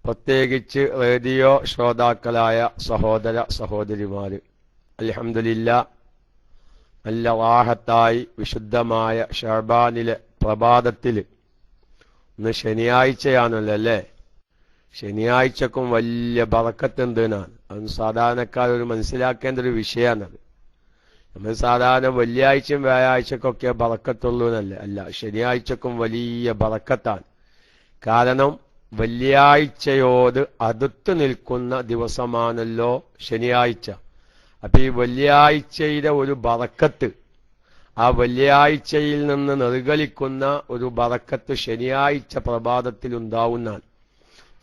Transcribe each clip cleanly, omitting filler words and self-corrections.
പ്രത്യേകിച്ച് റേഡിയോ ശ്രോതാക്കളായ സഹോദര സഹോദരിമാര്, അൽഹംദുലില്ലാഹ് നല്ല റാഹത്തായി വിശുദ്ധമായ ശഅബാനിലെ പ്രഭാതത്തിൽ, ഇന്ന് ശനിയാഴ്ചയാണല്ലോ അല്ലേ? ശനിയാഴ്ചക്കും വലിയ ബറക്കത്തുണ്ട് എന്നാണ്. അത് സാധാരണക്കാരൊരു മനസ്സിലാക്കേണ്ട ഒരു വിഷയമാണത്. നമ്മൾ സാധാരണ വെള്ളിയാഴ്ചയും വ്യാഴാഴ്ചക്കൊക്കെ ബറക്കത്തുള്ളൂ എന്നല്ല, അല്ല, ശനിയാഴ്ചക്കും വലിയ ബറക്കത്താണ്. കാരണം വെള്ളിയാഴ്ചയോട് അടുത്ത് നിൽക്കുന്ന ദിവസമാണല്ലോ ശനിയാഴ്ച. അപ്പൊ ഈ വെള്ളിയാഴ്ചയുടെ ഒരു ബറക്കത്ത്, ആ വെള്ളിയാഴ്ചയിൽ നിന്ന് നിർഗളിക്കുന്ന ഒരു ബറക്കത്ത് ശനിയാഴ്ച പ്രഭാതത്തിൽ ഉണ്ടാവുന്നതാണ്.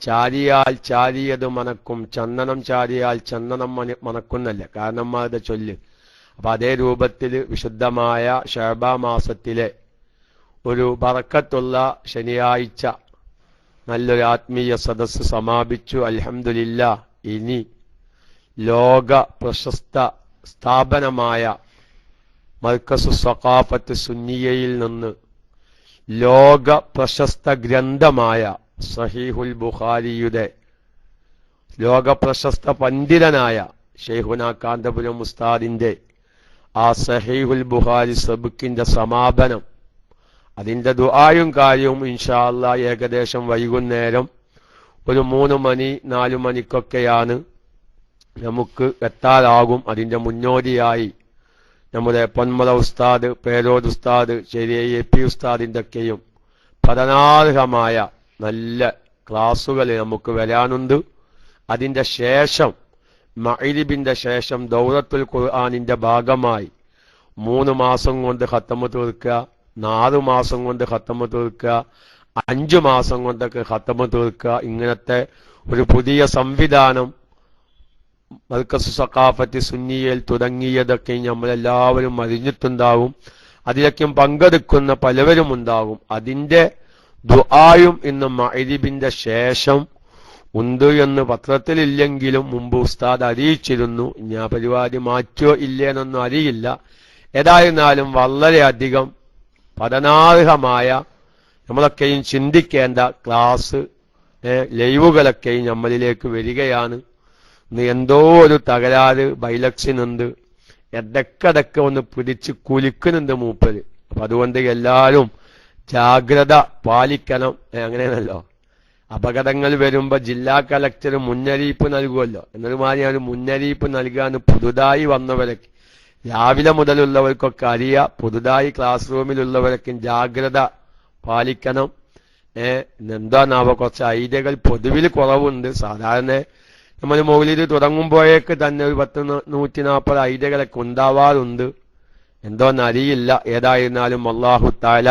ചാരിയാൽ ചാരിയത് മണക്കും, ചന്ദനം ചാരിയാൽ ചന്ദനം മണക്കുന്നല്ല കാരണന്മാരുടെ ചൊല്ല്. അപ്പൊ അതേ രൂപത്തിൽ വിശുദ്ധമായ ശഅബാൻ മാസത്തിലെ ഒരു ബറക്കത്തുള്ള ശനിയാഴ്ച നല്ലൊരു ആത്മീയ സദസ്സ് സമാപിച്ചു. അൽഹംദുലില്ലാഹ്. ഇനി ലോക പ്രശസ്ത സ്ഥാപനമായ മർക്കസു സഖാഫത്ത് സുന്നിയയിൽ നിന്ന് ലോക പ്രശസ്ത ഗ്രന്ഥമായ സഹീഹുൽ ബുഖാരിയുടെ ലോക പ്രശസ്ത പണ്ഡിതനായ ശൈഖുനാ കാന്തപുരം ഉസ്താദിന്റെ ആ സഹീഹുൽ ബുഖാരി സബക്കിന്റെ സമാപനം, അതിന്റെ ദുആയും കാര്യവും ഇൻഷാ അല്ലാഹ് ഏകദേശം വൈകുന്നേരം ഒരു 3 മണി 4 മണിക്കൊക്കെയാണ് നമുക്ക് എത്താറാകും. അതിന്റെ മുന്നോടിയായി നമ്മുടെ പൊന്മല ഉസ്താദ്, പേരോട് ഉസ്താദ്, ചെറിയ AP ഉസ്താദിന്റെ ഒക്കെയും പഠനാർഹമായ നല്ല ക്ലാസുകൾ നമുക്ക് വരാനുണ്ട്. അതിന്റെ ശേഷം മഗ്‌രിബിന്റെ ശേഷം ദൗറത്തുൽ ഖുർആനിന്റെ ഭാഗമായി 3 മാസം കൊണ്ട് ഖത്തമ് തീർക്കുക, 4 മാസം കൊണ്ട് ഖത്തമ് തീർക്കുക, 5 മാസം കൊണ്ടൊക്കെ ഖത്തമ് തീർക്കുക. ഇങ്ങനത്തെ ഒരു പുതിയ സംവിധാനം മർക്കസ് സഖാഫത്ത് സുന്നിയയിൽ തുടങ്ങിയതൊക്കെ നമ്മളെല്ലാവരും അറിഞ്ഞിട്ടുണ്ടാവും. അതിലൊക്കെയും പങ്കെടുക്കുന്ന പലവരും ഉണ്ടാകും. അതിന്റെ ദുആയും ഇന്ന് മഗ്‌രിബിന്റെ ശേഷം ഉണ്ട് എന്ന് പത്രത്തിലില്ലെങ്കിലും മുമ്പ് ഉസ്താദ് അറിയിച്ചിരുന്നു. ഇനി ആ പരിപാടി മാറ്റോ ഇല്ലേന്നൊന്നും അറിയില്ല. ഏതായിരുന്നാലും വളരെയധികം പഠനാർഹമായ, നമ്മളൊക്കെയും ചിന്തിക്കേണ്ട ക്ലാസ് ലൈവുകളൊക്കെയും നമ്മളിലേക്ക് വരികയാണ്. ഇന്ന് എന്തോ ഒരു തകരാറ് ബൈലക്സിനുണ്ട്, ഇടയ്ക്കിടയ്ക്ക് ഒന്ന് പിടിച്ച് കുലുക്കുന്നുണ്ട് മൂപ്പര്. അപ്പൊ അതുകൊണ്ട് എല്ലാവരും ജാഗ്രത പാലിക്കണം. അങ്ങനെയാണല്ലോ, അപകടങ്ങൾ വരുമ്പോ ജില്ലാ കളക്ടർ മുന്നറിയിപ്പ് നൽകുമല്ലോ, എന്നതുമാതിരി ഒരു മുന്നറിയിപ്പ് നൽകാൻ പുതുതായി വന്നവരൊക്കെ, രാവിലെ മുതലുള്ളവർക്കൊക്കെ അറിയാം. പുതുതായി ക്ലാസ് റൂമിലുള്ളവരൊക്കെ ജാഗ്രത പാലിക്കണം. എന്താണാവോ, കുറച്ച് ഐഡിയകൾ പൊതുവിൽ കുറവുണ്ട്. സാധാരണ നമ്മൾ മൗലിദ് തുടങ്ങുമ്പോഴേക്ക് തന്നെ ഒരു 140 ഐഡിയകളൊക്കെ ഉണ്ടാവാറുണ്ട്. എന്തോന്നറിയില്ല. ഏതായിരുന്നാലും അല്ലാഹു തആല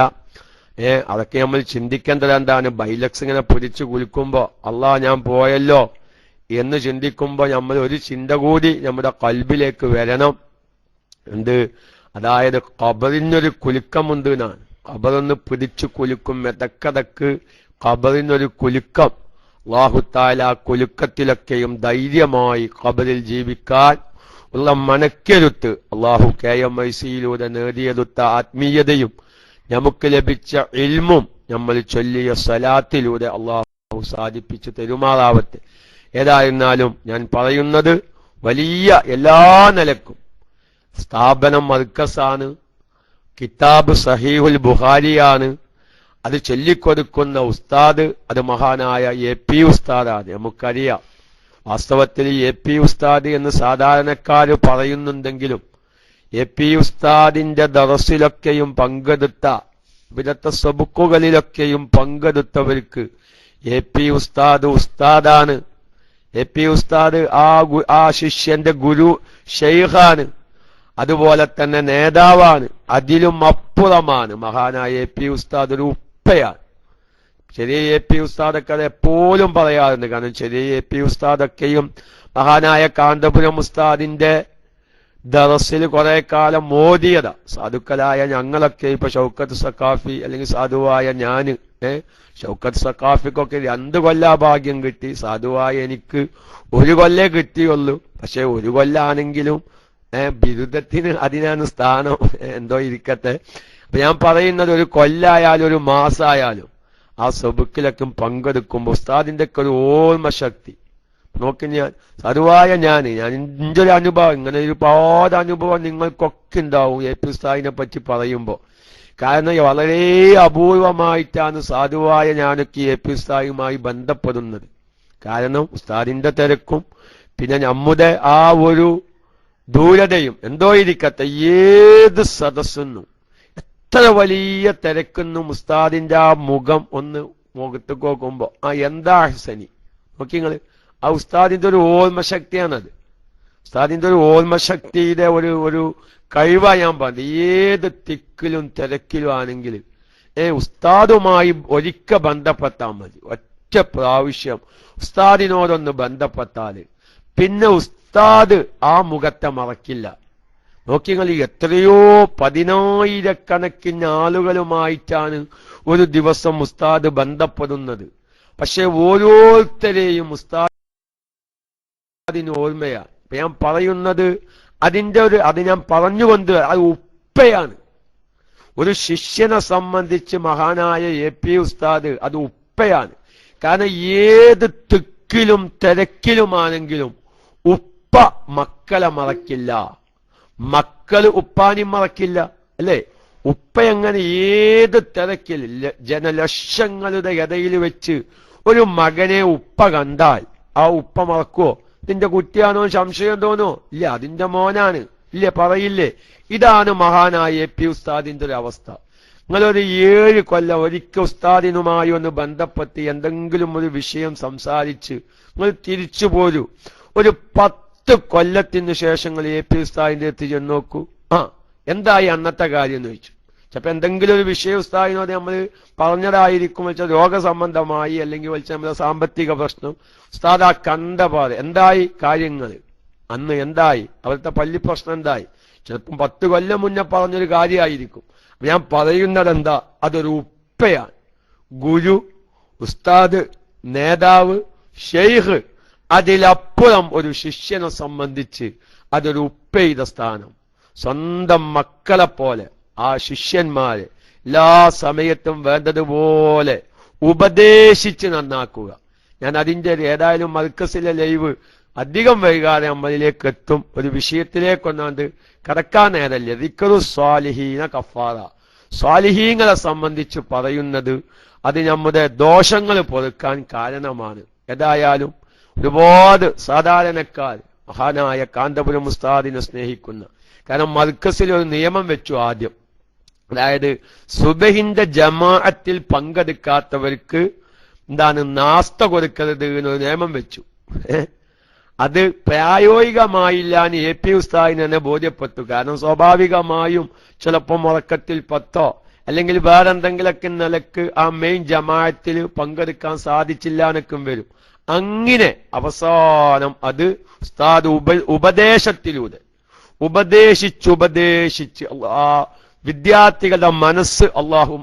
അതൊക്കെ നമ്മൾ ചിന്തിക്കേണ്ടത് എന്താണ്, ബൈലക്സ് ഇങ്ങനെ പൊരിച്ചു കുലുക്കുമ്പോ അള്ളാഹ് ഞാൻ പോയല്ലോ എന്ന് ചിന്തിക്കുമ്പോ നമ്മൾ ഒരു ചിന്ത കൂടി നമ്മുടെ കൽബിലേക്ക് വരണം. എന്ത്? അതായത് ഖബറിനൊരു കുലുക്കമുണ്ട് എന്നാണ്. ഖബറൊന്ന് പിടിച്ചു കുലുക്കും, മെതക്കതക്ക് ഖബറിനൊരു കുലുക്കം. അല്ലാഹു തആല കുലുക്കത്തിലൊക്കെയും ധൈര്യമായി ഖബറിൽ ജീവിക്കാൻ ഉള്ള മനക്കരുത്ത് അല്ലാഹു KMIC-യിലൂടെ നേടിയെടുത്ത ആത്മീയതയും നമുക്ക് ലഭിച്ച ഇൽമും നമ്മൾ ചൊല്ലിയ സലാത്തിലൂടെ അല്ലാഹു സാധിപ്പിച്ചു തരുമാറാവട്ടെ. ഏതായിരുന്നാലും ഞാൻ പറയുന്നത്, വലിയ എല്ലാ നിലക്കും സ്ഥാപനം മർക്കസാണ്, കിതാബ് സഹീഹുൽ ബുഖാരിയാണ്. അത് ചൊല്ലിക്കൊടുക്കുന്ന ഉസ്താദ് അത് മഹാനായ AP ഉസ്താദാണ്. നമുക്കറിയാം. വാസ്തവത്തിൽ AP ഉസ്താദ് എന്ന് സാധാരണക്കാര് പറയുന്നുണ്ടെങ്കിലും AP ഉസ്താദിന്റെ ദറസിലൊക്കെയും പങ്കെടുത്ത, ഇവിടത്തെ സബുക്കുകളിലൊക്കെയും പങ്കെടുത്തവർക്ക് AP ഉസ്താദ് ഉസ്താദാണ്. AP ഉസ്താദ് ആ ശിഷ്യന്റെ ഗുരു ഷെയ്ഖാണ്. അതുപോലെ തന്നെ നേതാവാണ്. അതിലും അപ്പുറമാണ് മഹാനായ AP ഉസ്താദ് ഒരു ഉപ്പയാണ്. ചെറിയ AP ഉസ്താദൊക്കെ അത് എപ്പോഴും പറയാറുണ്ട്. കാരണം ചെറിയ AP ഉസ്താദൊക്കെയും മഹാനായ കാന്തപുരം ഉസ്താദിന്റെ ദറസിൽ കുറെ കാലം മോദിയതാ. സാധുക്കളായ ഞങ്ങളൊക്കെ ഇപ്പൊ ഷൗക്കത്ത് സഖാഫി അല്ലെങ്കിൽ സാധുവായ ഞാന്, ഷൗക്കത്ത് സഖാഫിക്കൊക്കെ 2 കൊല്ലാ ഭാഗ്യം കിട്ടി. സാധുവായ എനിക്ക് 1 കൊല്ലേ കിട്ടിയുള്ളൂ. പക്ഷെ 1 കൊല്ലാണെങ്കിലും ബിരുദത്തിന് അതിനാണ് സ്ഥാനം. എന്തോ ഇരിക്കട്ടെ. അപ്പൊ ഞാൻ പറയുന്നത്, ഒരു കൊല്ലായാലും ഒരു മാസമായാലും ആ സബക്കിലൊക്കെ പങ്കെടുക്കുമ്പോൾ ഉസ്താദിന്റെ ഒക്കെ ഒരു ഓർമ്മ ശക്തി നോക്കി. ഞാൻ എന്റെ ഒരു അനുഭവം, ഇങ്ങനെ ഒരുപാട് അനുഭവം നിങ്ങൾക്കൊക്കെ ഉണ്ടാവും AP ഉസ്താദിനെ പറ്റി പറയുമ്പോൾ. കാരണം വളരെ അപൂർവമായിട്ടാണ് സാധുവായ ഞാനൊക്കെ AP ഉസ്താദുമായി ബന്ധപ്പെടുന്നത്. കാരണം ഉസ്താദിന്റെ തിരക്കും പിന്നെ നമ്മുടെ ആ ഒരു ദൂരതയും എന്തോ ഇരിക്കട്ടെ, ഏത് സദസ്സെന്നും എത്ര വലിയ തിരക്കെന്നും ഉസ്താദിന്റെ ആ മുഖം ഒന്ന് മുഖത്തേക്ക് നോക്കുമ്പോ എന്താ ഹസനി നോക്കി നിങ്ങള്. ആ ഉസ്താദിന്റെ ഒരു ഓർമ്മശക്തിയാണത്. ഉസ്താദിന്റെ ഒരു ഓർമ്മശക്തിയുടെ ഒരു കഴിവാ ഞാൻ പറഞ്ഞു. ഏത് തിക്കിലും തിരക്കിലും ആണെങ്കിൽ ഉസ്താദുമായി ഒരിക്കൽ ബന്ധപ്പെട്ടാൽ മതി. ഒറ്റ പ്രാവശ്യം ഉസ്താദിനോടൊന്ന് ബന്ധപ്പെട്ടാല് പിന്നെ ഉസ്താദ് ആ മുഖത്തെ മറക്കില്ല. നോക്കിങ്ങൾ, എത്രയോ 10,000-കണക്കിന് ആളുകളുമായിട്ടാണ് ഒരു ദിവസം ഉസ്താദ് ബന്ധപ്പെടുന്നത്. പക്ഷെ ഓരോരുത്തരെയും ഉസ്താദിന് ഓർമ്മയാണ്. ഇപ്പൊ ഞാൻ പറയുന്നത് അത് ഞാൻ പറഞ്ഞുകൊണ്ട് അത് ഉപ്പയാണ്. ഒരു ശിഷ്യനെ സംബന്ധിച്ച് മഹാനായ AP ഉസ്താദ് അത് ഉപ്പയാണ്. കാരണം ഏത് തിക്കിലും തിരക്കിലുമാണെങ്കിലും ഉപ്പ മക്കളെ മറക്കില്ല, മക്കള് ഉപ്പാനും മറക്കില്ല, അല്ലേ? ഉപ്പ എങ്ങനെ ഏത് തിരക്കിൽ ജനലക്ഷങ്ങളുടെ ഇടയിൽ വെച്ച് ഒരു മകനെ ഉപ്പ കണ്ടാൽ ആ ഉപ്പ മറക്കുവോ? ഇതിന്റെ കുട്ടിയാണോ സംശയം തോന്നോ? ഇല്ല, അതിന്റെ മോനാണ്, ഇല്ലേ? പറയില്ലേ? ഇതാണ് മഹാനായ AP ഉസ്താദിന്റെ ഒരു അവസ്ഥ. നിങ്ങളൊരു 7 കൊല്ലം ഒരിക്കൽ ഉസ്താദിനുമായി ഒന്ന് ബന്ധപ്പെട്ട് എന്തെങ്കിലും ഒരു വിഷയം സംസാരിച്ച് നിങ്ങൾ തിരിച്ചു പോരൂ. ഒരു 10 കൊല്ലത്തിന് ശേഷം നിങ്ങൾ AP ഉസ്താദിന്റെ അടുത്ത് ചെന്ന് നോക്കൂ. എന്തായി അന്നത്തെ കാര്യം എന്ന് ചോദിച്ചു. ചിലപ്പോ എന്തെങ്കിലും ഒരു വിഷയം ഉസ്താദിനോട് നമ്മൾ പറഞ്ഞതായിരിക്കും, വെച്ചാൽ രോഗസംബന്ധമായി അല്ലെങ്കിൽ വെച്ചാൽ നമ്മുടെ സാമ്പത്തിക പ്രശ്നം. ഉസ്താദ് ആ കണ്ടപാട് എന്തായി കാര്യങ്ങൾ, അന്ന് എന്തായി, അവിടുത്തെ പള്ളി പ്രശ്നം എന്തായി, ചിലപ്പം 10 കൊല്ലം മുന്നേ പറഞ്ഞൊരു കാര്യമായിരിക്കും. ഞാൻ പറയുന്നത് എന്താ, അതൊരു ഉപ്പയാണ്. ഗുരു, ഉസ്താദ്, നേതാവ്, ഷെയ്ഖ്, അതിലപ്പുറം ഒരു ശിഷ്യനെ സംബന്ധിച്ച് അതൊരു ഉപ്പയുടെ സ്ഥാനം. സ്വന്തം മക്കളെ പോലെ ആ ശിഷ്യന്മാരെ എല്ലാ സമയത്തും വേണ്ടതുപോലെ ഉപദേശിച്ച് നന്നാക്കുക. ഞാൻ അതിന്റെ ഏതായാലും മർക്കസിലെ ലൈവ് അധികം വൈകാതെ നമ്മളിലേക്ക് എത്തും. ഒരു വിഷയത്തിലേക്കൊന്നാണ്ട് കടക്കാൻ നേരല്ലേ. ദിക്റു സ്വാലിഹീന കഫാറ, സ്വാലിഹീങ്ങളെ സംബന്ധിച്ച് പറയുന്നത് അത് നമ്മുടെ ദോഷങ്ങൾ പൊറുക്കാൻ കാരണമാണ്. ഏതായാലും ഒരുപാട് സാധാരണക്കാർ മഹാനായ കാന്തപുരം ഉസ്താദിനെ സ്നേഹിക്കുന്ന, കാരണം മർക്കസിൽ ഒരു നിയമം വെച്ചു ആദ്യം. അതായത് സുബഹിന്റെ ജമാഅത്തിൽ പങ്കെടുക്കാത്തവർക്ക് നാസ്ത കൊടുക്കരുത് എന്നൊരു നിയമം വെച്ചു. അത് പ്രായോഗികമായില്ല എന്ന് AP ഉസ്താദിന് തന്നെ ബോധ്യപ്പെട്ടു. കാരണം സ്വാഭാവികമായും ചിലപ്പോൾ ഉറക്കത്തിൽ 10 അല്ലെങ്കിൽ വേറെന്തെങ്കിലൊക്കെ നിലക്ക് ആ മെയിൻ ജമാഅത്തിൽ പങ്കെടുക്കാൻ സാധിച്ചില്ല എന്നൊക്കെ വരും. അങ്ങനെ അവസാനം അത് ഉസ്താദ് ഉപദേശത്തിലൂടെ ഉപദേശിച്ച് ആ വിദ്യാർത്ഥികളുടെ മനസ്സ് അള്ളാഹു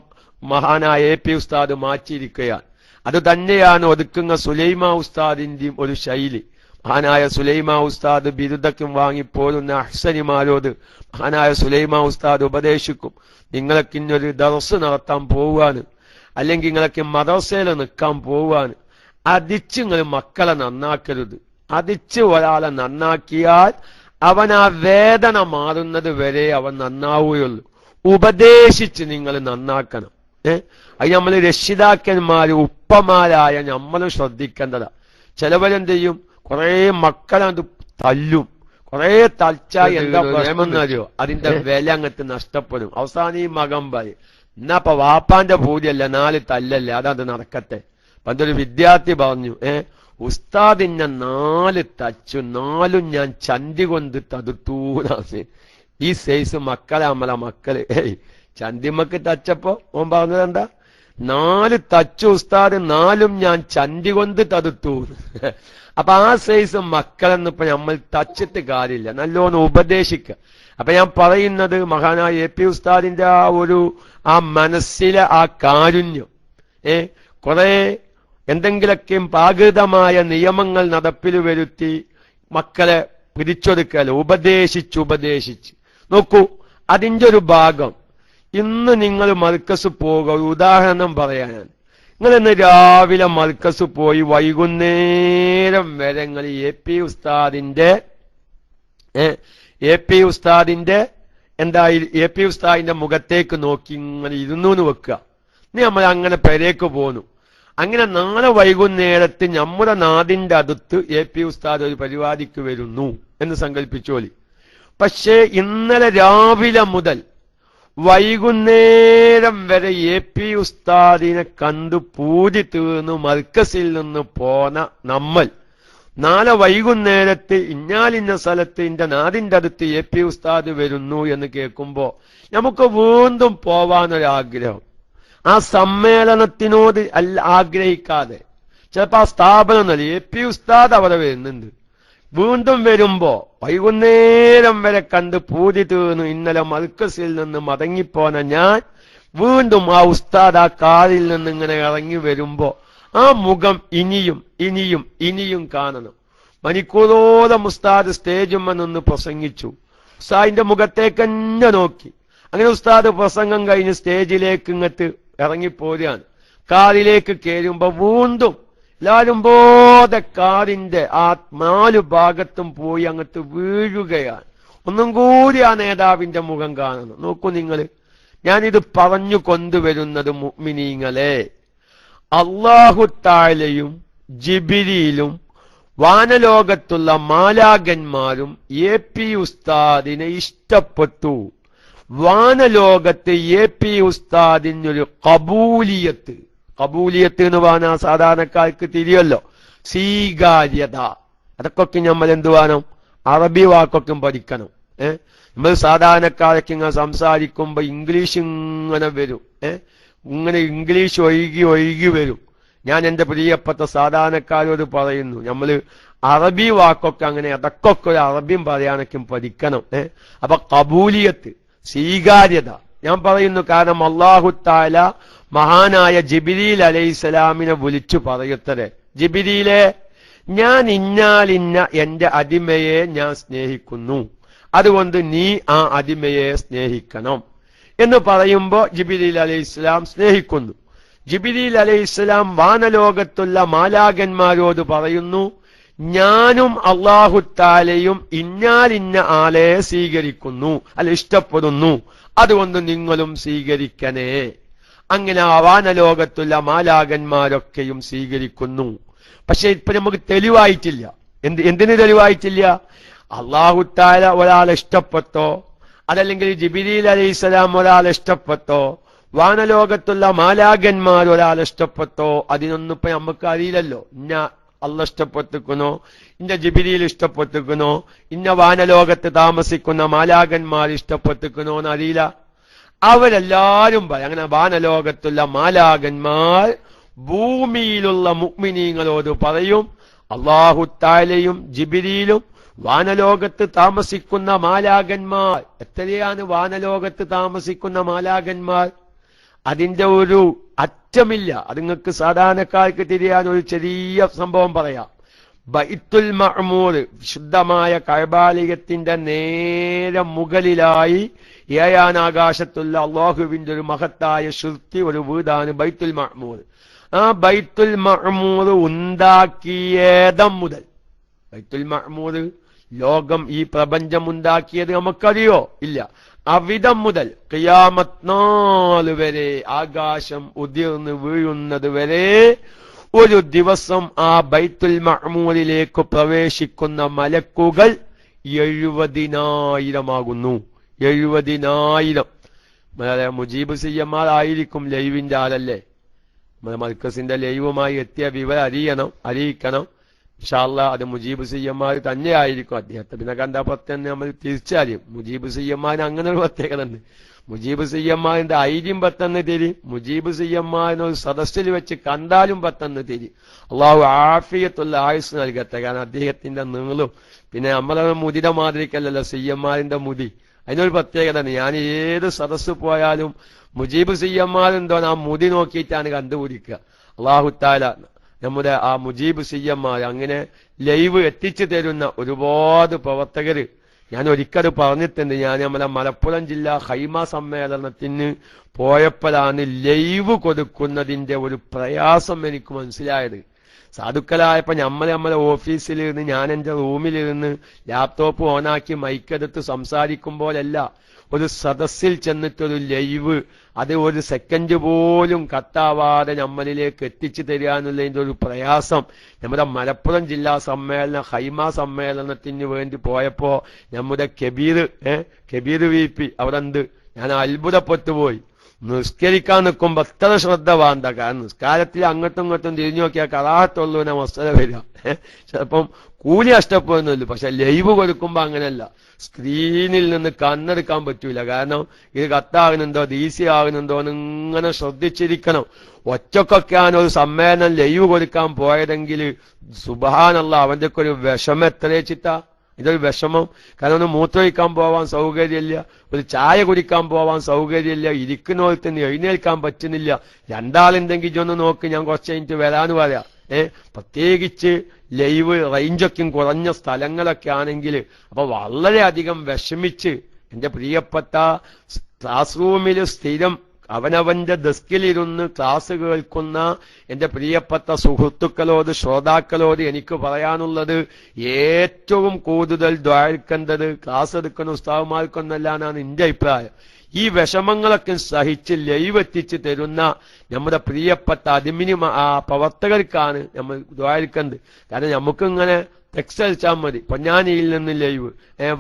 മഹാനായ AP ഉസ്താദ് മാറ്റിയിരിക്കുകയാണ്. അത് തന്നെയാണ് ഒതുക്കുന്ന സുലൈമാ ഉസ്താദിന്റെയും ഒരു ശൈലി. മഹാനായ സുലൈമാ ഉസ്താദ് ബിരുദക്കും വാങ്ങിപ്പോരുന്ന അഹ്സനിമാരോട് മഹാനായ സുലൈമാ ഉസ്താദ് ഉപദേശിക്കും, നിങ്ങളൊക്കെ ഇന്നൊരു ദർസ് നടത്താൻ പോവാണ്, അല്ലെങ്കിൽ നിങ്ങളൊക്കെ മദ്രസയിൽ നിൽക്കാൻ പോവാണ്, അതിച്ച് നിങ്ങൾ മക്കളെ നന്നാക്കരുത്. അതിച്ച് ഒരാളെ നന്നാക്കിയാൽ അവൻ ആ വേദന മാറുന്നത് വരെ അവൻ നന്നാവുകയുള്ളൂ. ഉപദേശിച്ച് നിങ്ങൾ നന്നാക്കണം. അത് നമ്മൾ രക്ഷിതാക്കന്മാര് ഉപ്പമാരായ നമ്മൾ ശ്രദ്ധിക്കേണ്ടതാ. ചിലവരെന്ത് ചെയ്യും, കുറെ മക്കളത് തല്ലും. കുറെ തൽച്ചാൽ എന്താ പ്രശ്നം എന്നറിയോ, അതിന്റെ വില അങ്ങത്ത് നഷ്ടപ്പെടും. അവസാനം ഈ മകൻ പറയും, എന്നാ വാപ്പാന്റെ പൂതിയല്ല, 4 തല്ലല്ലേ, അതത് നടക്കട്ടെ. പണ്ടൊരു വിദ്യാർത്ഥി പറഞ്ഞു, ഉസ്താദിന്നെ 4 തച്ചു, 4ഉം ഞാൻ ചന്തി കൊണ്ട് തടുത്തൂന്നാണ്. ഈ സൈസ് മക്കളെ നമ്മളെ മക്കള് ചന്തിമക്ക് തച്ചപ്പോ ഓൻ പറഞ്ഞത് എന്താ, 4 തച്ചു ഉസ്താദ്, 4ഉം ഞാൻ ചന്തി കൊണ്ട് തടുത്തു. അപ്പൊ ആ സൈസ് മക്കളെന്നിപ്പോ നമ്മൾ തച്ചിട്ട് കാര്യമില്ല, നല്ലോണം ഉപദേശിക്കുക. അപ്പൊ ഞാൻ പറയുന്നത് മഹാനായ AP ഉസ്താദിന്റെ ആ മനസ്സിലെ ആ കാരുണ്യം, കുറെ എന്തെങ്കിലൊക്കെയും പ്രാകൃതമായ നിയമങ്ങൾ നടപ്പിൽ വരുത്തി മക്കളെ പിടിച്ചൊടുക്കൽ, ഉപദേശിച്ച് നോക്കൂ. അതിന്റെ ഒരു ഭാഗം ഇന്ന് നിങ്ങൾ മർക്കസ് പോകുക. ഉദാഹരണം പറയാൻ, നിങ്ങളിന്ന് രാവിലെ മർക്കസ് പോയി വൈകുന്നേരം വരെ നിങ്ങൾ എ പി ഉസ്താദിന്റെ മുഖത്തേക്ക് നോക്കി ഇങ്ങനെ ഇരുന്നു എന്ന് വെക്കുക. നീ നമ്മൾ അങ്ങനെ പെരേക്ക് പോന്നു. അങ്ങനെ നാളെ വൈകുന്നേരത്ത് നമ്മുടെ നാടിന്റെ അടുത്ത് എ പി ഉസ്താദ് ഒരു പരിപാടിക്ക് വരുന്നു എന്ന് സങ്കല്പിച്ചോളി. പക്ഷേ ഇന്നലെ രാവിലെ മുതൽ വൈകുന്നേരം വരെ എ പി ഉസ്താദിനെ കണ്ടു പൂതി തീർന്നു മർക്കസിൽ നിന്ന് പോന്ന നമ്മൾ നാളെ വൈകുന്നേരത്ത് ഇന്നാലിന്ന സ്ഥലത്ത് ഇന്റെ നാടിന്റെ അടുത്ത് എ പി ഉസ്താദ് വരുന്നു എന്ന് കേൾക്കുമ്പോ നമുക്ക് വീണ്ടും പോവാനൊരാഗ്രഹം. ആ സമ്മേളനത്തിനോട് ആഗ്രഹിക്കാതെ ചിലപ്പോ ആ സ്ഥാപനം നല്ല എ പി ഉസ്താദ് അവിടെ വരുന്നുണ്ട്, വീണ്ടും വരുമ്പോ വൈകുന്നേരം വരെ കണ്ട് പൂതി തീർന്നു ഇന്നലെ മർക്കസിൽ നിന്ന് മടങ്ങിപ്പോന ഞാൻ വീണ്ടും ആ ഉസ്താദ് ആ കാറിൽ നിന്ന് ഇങ്ങനെ ഇറങ്ങി വരുമ്പോ ആ മുഖം ഇനിയും കാണണം. മണിക്കൂറോളം ഉസ്താദ് സ്റ്റേജുമ്മ നിന്ന് പ്രസംഗിച്ചു. ഉസ്താദിന്റെ മുഖത്തേക്ക് തന്നെ നോക്കി. അങ്ങനെ ഉസ്താദ് പ്രസംഗം കഴിഞ്ഞ് സ്റ്റേജിലേക്ക് ഇങ്ങോട്ട് ഇറങ്ങിപ്പോരുകയാണ്. കാറിലേക്ക് കയറുമ്പോ വീണ്ടും എല്ലാരും ബോധ കാറിന്റെ ആ 4 ഭാഗത്തും പോയി അങ്ങോട്ട് വീഴുകയാണ്. ഒന്നും കൂടി ആ നേതാവിന്റെ മുഖം കാണണം. നോക്കൂ നിങ്ങൾ, ഞാനിത് പറഞ്ഞു കൊണ്ടുവരുന്നത് മുഅ്മിനീങ്ങളെ, അല്ലാഹു തആലയും ജിബ്രീലും വാനലോകത്തുള്ള മാലാഖന്മാരും എ പി ഉസ്താദിനെ ഇഷ്ടപ്പെട്ടു. വാനലോകത്ത് എ പി ഉസ്താദിനൊരു കബൂലിയത്ത് എന്ന് പറഞ്ഞാൽ സാധാരണക്കാർക്ക് തിരിയല്ലോ, സ്വീകാര്യത. അതൊക്കെ നമ്മൾ എന്ത് വേണം? അറബി വാക്കൊക്കെ പഠിക്കണം. നമ്മൾ സാധാരണക്കാരൊക്കെ ഇങ്ങനെ സംസാരിക്കുമ്പോ ഇംഗ്ലീഷ് ഇങ്ങനെ വരും. ഇങ്ങനെ ഇംഗ്ലീഷ് ഒഴുകി വരും. ഞാൻ എന്റെ പ്രിയപ്പെട്ട സാധാരണക്കാരോട് പറയുന്നു, നമ്മൾ അറബി വാക്കൊക്കെ അങ്ങനെ അതൊക്കെ ഒരു അറബിയും പറയാനൊക്കെ പഠിക്കണം. അപ്പൊ കബൂലിയത്ത്, സ്വീകാര്യത ഞാൻ പറയുന്നു. കാരണം അല്ലാഹു തആല മഹാനായ ജിബ്രീൽ അലൈഹിസ്സലാമിനെ വിളിച്ചു പറയത്തരെ, ജിബ്രീലെ, ഞാൻ ഇന്നാലിന്ന എന്റെ അടിമയെ ഞാൻ സ്നേഹിക്കുന്നു, അതുകൊണ്ട് നീ ആ അടിമയെ സ്നേഹിക്കണം എന്ന് പറയുമ്പോ ജിബ്രീൽ അലൈഹിസ്സലാം സ്നേഹിക്കുന്നു. ജിബ്രീൽ അലൈഹിസ്സലാം വാനലോകത്തുള്ള മാലാഖന്മാരോട് പറയുന്നു, ഞാനും അല്ലാഹു തആലയും ഇന്നാലിന്ന ആളെ സ്വീകരിക്കുന്നു, അല്ല ഇഷ്ടപ്പെടുന്നു, അതുകൊണ്ട് നിങ്ങളും സ്വീകരിക്കണേ. അങ്ങനെ ആ വാനലോകത്തുള്ള മാലാഖന്മാരൊക്കെയും സ്വീകരിക്കുന്നു. പക്ഷെ ഇപ്പൊ നമുക്ക് തെളിവായിട്ടില്ല. എന്തിന് തെളിവായിട്ടില്ല? അല്ലാഹു തആല ഒരാളെ ഇഷ്ടപ്പെട്ടോ, അതല്ലെങ്കിൽ ജിബ്രീൽ അലൈഹിസ്സലാം ഒരാളെ ഇഷ്ടപ്പെട്ടോ, വാനലോകത്തുള്ള മാലാഖന്മാർ ഒരാളെ ഇഷ്ടപ്പെട്ടോ, അതിനൊന്നും ഇപ്പൊ നമുക്ക് അറിയില്ലല്ലോ. ഇന്ന അള്ള ഇഷ്ടപ്പെട്ടിരിക്കണോ, ഇന്ന ജിബ്രീൽ ഇഷ്ടപ്പെട്ടിരിക്കണോ, ഇന്ന വാനലോകത്ത് താമസിക്കുന്ന മാലാഖന്മാർ ഇഷ്ടപ്പെട്ടിരിക്കണോ എന്ന് അറിയില്ല. അവരെല്ലാരും പറയും. അങ്ങനെ വാനലോകത്തുള്ള മാലാഖന്മാർ ഭൂമിയിലുള്ള മുഅ്മിനീങ്ങളോട് പറയും, അല്ലാഹു തആലയും ജിബ്രീലും വാനലോകത്ത് താമസിക്കുന്ന മാലാഖന്മാർ, എത്രയാണ് വാനലോകത്ത് താമസിക്കുന്ന മാലാഖന്മാർ? അതിന്റെ ഒരു അറ്റമില്ല. അത് നിങ്ങൾക്ക് സാധാരണക്കാർക്ക് തിരിയാൻ ഒരു ചെറിയ സംഭവം പറയാം. ബൈത്തുൽ മഅ്മൂർ, ശുദ്ധമായ കഅബാലയത്തിന്റെ നേരെ മുകളിലായി ഏഴാനാകാശത്തുള്ള അല്ലാഹുവിന്റെ ഒരു മഹത്തായ ശുദ്ധി ഒരു വീടാണ് ബൈത്തുൽ മഅ്മൂർ. ആ ബൈത്തുൽ മഅ്മൂർ ഉണ്ടാക്കിയതം മുതൽ, ബൈത്തുൽ മഅ്മൂർ ലോകം ഈ പ്രപഞ്ചം ഉണ്ടാക്കിയത് നമുക്കറിയോ? ഇല്ല. അവിധം മുതൽ ഖിയാമത്ത് നാൾ വരെ, ആകാശം ഉതിർന്ന് വീഴുന്നത് വരെ ഒരു ദിവസം ആ ബൈത്തുൽ മഅ്മൂരിലേക്ക് പ്രവേശിക്കുന്ന മലക്കുകൾ 70,000 ആകുന്നു. 70,000. മുജീബ് സിയന്മാർ ആയിരിക്കും ലൈവിന്റെ ആളല്ലേ. മർക്കസിന്റെ ലൈവുമായി എത്തിയ വിവരം അറിയിക്കണം. ഇൻഷാ അല്ലാഹ് അത് മുജീബ് സിയന്മാർ തന്നെ ആയിരിക്കും. അദ്ദേഹത്തെ പിന്നെ കണ്ടപ്പോ തന്നെ നമ്മൾ തിരിച്ചറിയും. മുജീബ് സിയന്മാരിന് അങ്ങനെ ഒരു പ്രത്യേകത ഉണ്ട്. മുജീബ് സിയന്മാരിന്റെ ഐര്യം പെട്ടെന്ന് തിരി, മുജീബ് സിയന്മാരിനെ ഒരു സദസ്സിൽ വെച്ച് കണ്ടാലും പെട്ടെന്ന് തിരി. അള്ളാഹു ആഫിയത്തുള്ള ആയുസ് നൽകട്ടെ. കാരണം അദ്ദേഹത്തിന്റെ നീളും, പിന്നെ നമ്മളെ മുദിയുടെ മാതിരിക്കല്ലല്ലോ സിയന്മാരിന്റെ മുടി. അതിനൊരു പ്രത്യേകത. ഞാൻ ഏത് സദസ്സ് പോയാലും മുജീബ് സിയന്മാരുണ്ടോ ആ മുടി നോക്കിയിട്ടാണ് കണ്ടുപിടിക്കുക. അല്ലാഹു തആല നമ്മുടെ ആ മുജീബ് സിയന്മാർ അങ്ങനെ ലൈവ് എത്തിച്ചു തരുന്ന ഒരുപാട് പ്രവർത്തകര് ഞാൻ ഒരിക്കൽ പറഞ്ഞിട്ടുണ്ട്. ഞാൻ നമ്മളെ മലപ്പുറം ജില്ലാ ഹൈമ സമ്മേളനത്തിന് പോയപ്പോഴാണ് ലൈവ് കൊടുക്കുന്നതിന്റെ ഒരു പ്രയാസം എനിക്ക് മനസ്സിലായത്. സാധുക്കളായപ്പോ നമ്മളെ ഓഫീസിലിരുന്ന് ഞാൻ എന്റെ റൂമിലിരുന്ന് ലാപ്ടോപ്പ് ഓണാക്കി മൈക്കെടുത്ത് സംസാരിക്കുമ്പോഴല്ല, ഒരു സദസ്സിൽ ചെന്നിട്ടൊരു ലൈവ് അത് ഒരു സെക്കൻഡ് പോലും കട്ടാവാതെ നമ്മളിലേക്ക് എത്തിച്ചു തരികയെന്നുള്ളതിന്റെ ഒരു പ്രയാസം. നമ്മുടെ മലപ്പുറം ജില്ലാ സമ്മേളന ഹൈമ സമ്മേളനത്തിന് വേണ്ടി പോയപ്പോ നമ്മുടെ കബീർ VP അവിടെ ഉണ്ട്. ഞാൻ അത്ഭുതപ്പെട്ടുപോയി. നിസ്കരിക്കാൻ നിൽക്കുമ്പോ അത്ര ശ്രദ്ധ വേണ്ട. കാരണം നിസ്കാരത്തിൽ അങ്ങോട്ടും ഇങ്ങോട്ടും തിരിഞ്ഞു നോക്കിയാൽ കറാഹത്തുള്ളൂന മസല വരിക. ചിലപ്പം കൂലി നഷ്ടപ്പെടുന്നില്ല. പക്ഷെ ലൈവ് കൊടുക്കുമ്പോ അങ്ങനെയല്ല. സ്ക്രീനിൽ നിന്ന് കണ്ണെടുക്കാൻ പറ്റൂല. കാരണം ഇത് കത്താകുന്നുണ്ടോ DC ആകുന്നുണ്ടോ എന്ന് ഇങ്ങനെ ശ്രദ്ധിച്ചിരിക്കണം. ഒറ്റക്കൊക്കെയാണ് ഒരു സമ്മേളനം ലൈവ് കൊടുക്കാൻ പോയതെങ്കിൽ സുബ്ഹാനല്ലാഹ് അവന്റെ ഒക്കെ ഒരു വിഷമം എത്രച്ചിട്ടാ. ഇതൊരു വിഷമം. കാരണം ഒന്ന് മൂത്രമൊഴിക്കാൻ പോവാൻ സൗകര്യമില്ല, ഒരു ചായ കുടിക്കാൻ പോവാൻ സൗകര്യമില്ല, ഇരിക്കുന്നവർക്ക് തന്നെ എഴുന്നേൽക്കാൻ പറ്റുന്നില്ല. രണ്ടാളുണ്ടെങ്കിൽ ഇതൊന്ന് നോക്ക്, ഞാൻ കുറച്ച് കഴിഞ്ഞിട്ട് വരാന്ന് പറയാം. പ്രത്യേകിച്ച് ലൈവ് റേഞ്ചൊക്കെ കുറഞ്ഞ സ്ഥലങ്ങളൊക്കെ ആണെങ്കിൽ അപ്പൊ വളരെയധികം വിഷമിച്ച് എന്റെ പ്രിയപ്പെട്ട ക്ലാസ് റൂമിൽ സ്ഥിരം അവനവന്റെ ഡെസ്കിലിരുന്ന് ക്ലാസ് കേൾക്കുന്ന എന്റെ പ്രിയപ്പെട്ട സുഹൃത്തുക്കളോട് ശ്രോതാക്കളോട് എനിക്ക് പറയാനുള്ളത്, ഏറ്റവും കൂടുതൽ ദ്വാരക്കേണ്ടത് ക്ലാസ് എടുക്കുന്ന ഉസ്താദുമാർക്കൊന്നല്ലാന്നാണ് എന്റെ അഭിപ്രായം. ഈ വിഷമങ്ങളൊക്കെ സഹിച്ച് ലൈവ് എത്തിച്ച് തരുന്ന നമ്മുടെ പ്രിയപ്പെട്ട പ്രവർത്തകർക്കാണ് നമ്മൾ ദ്വാരക്കേണ്ടത്. കാരണം നമുക്കിങ്ങനെ ടെക്സ്റ്റ് അയച്ചാൽ മതി. പൊന്നാനിയിൽ നിന്ന് ലൈവ്,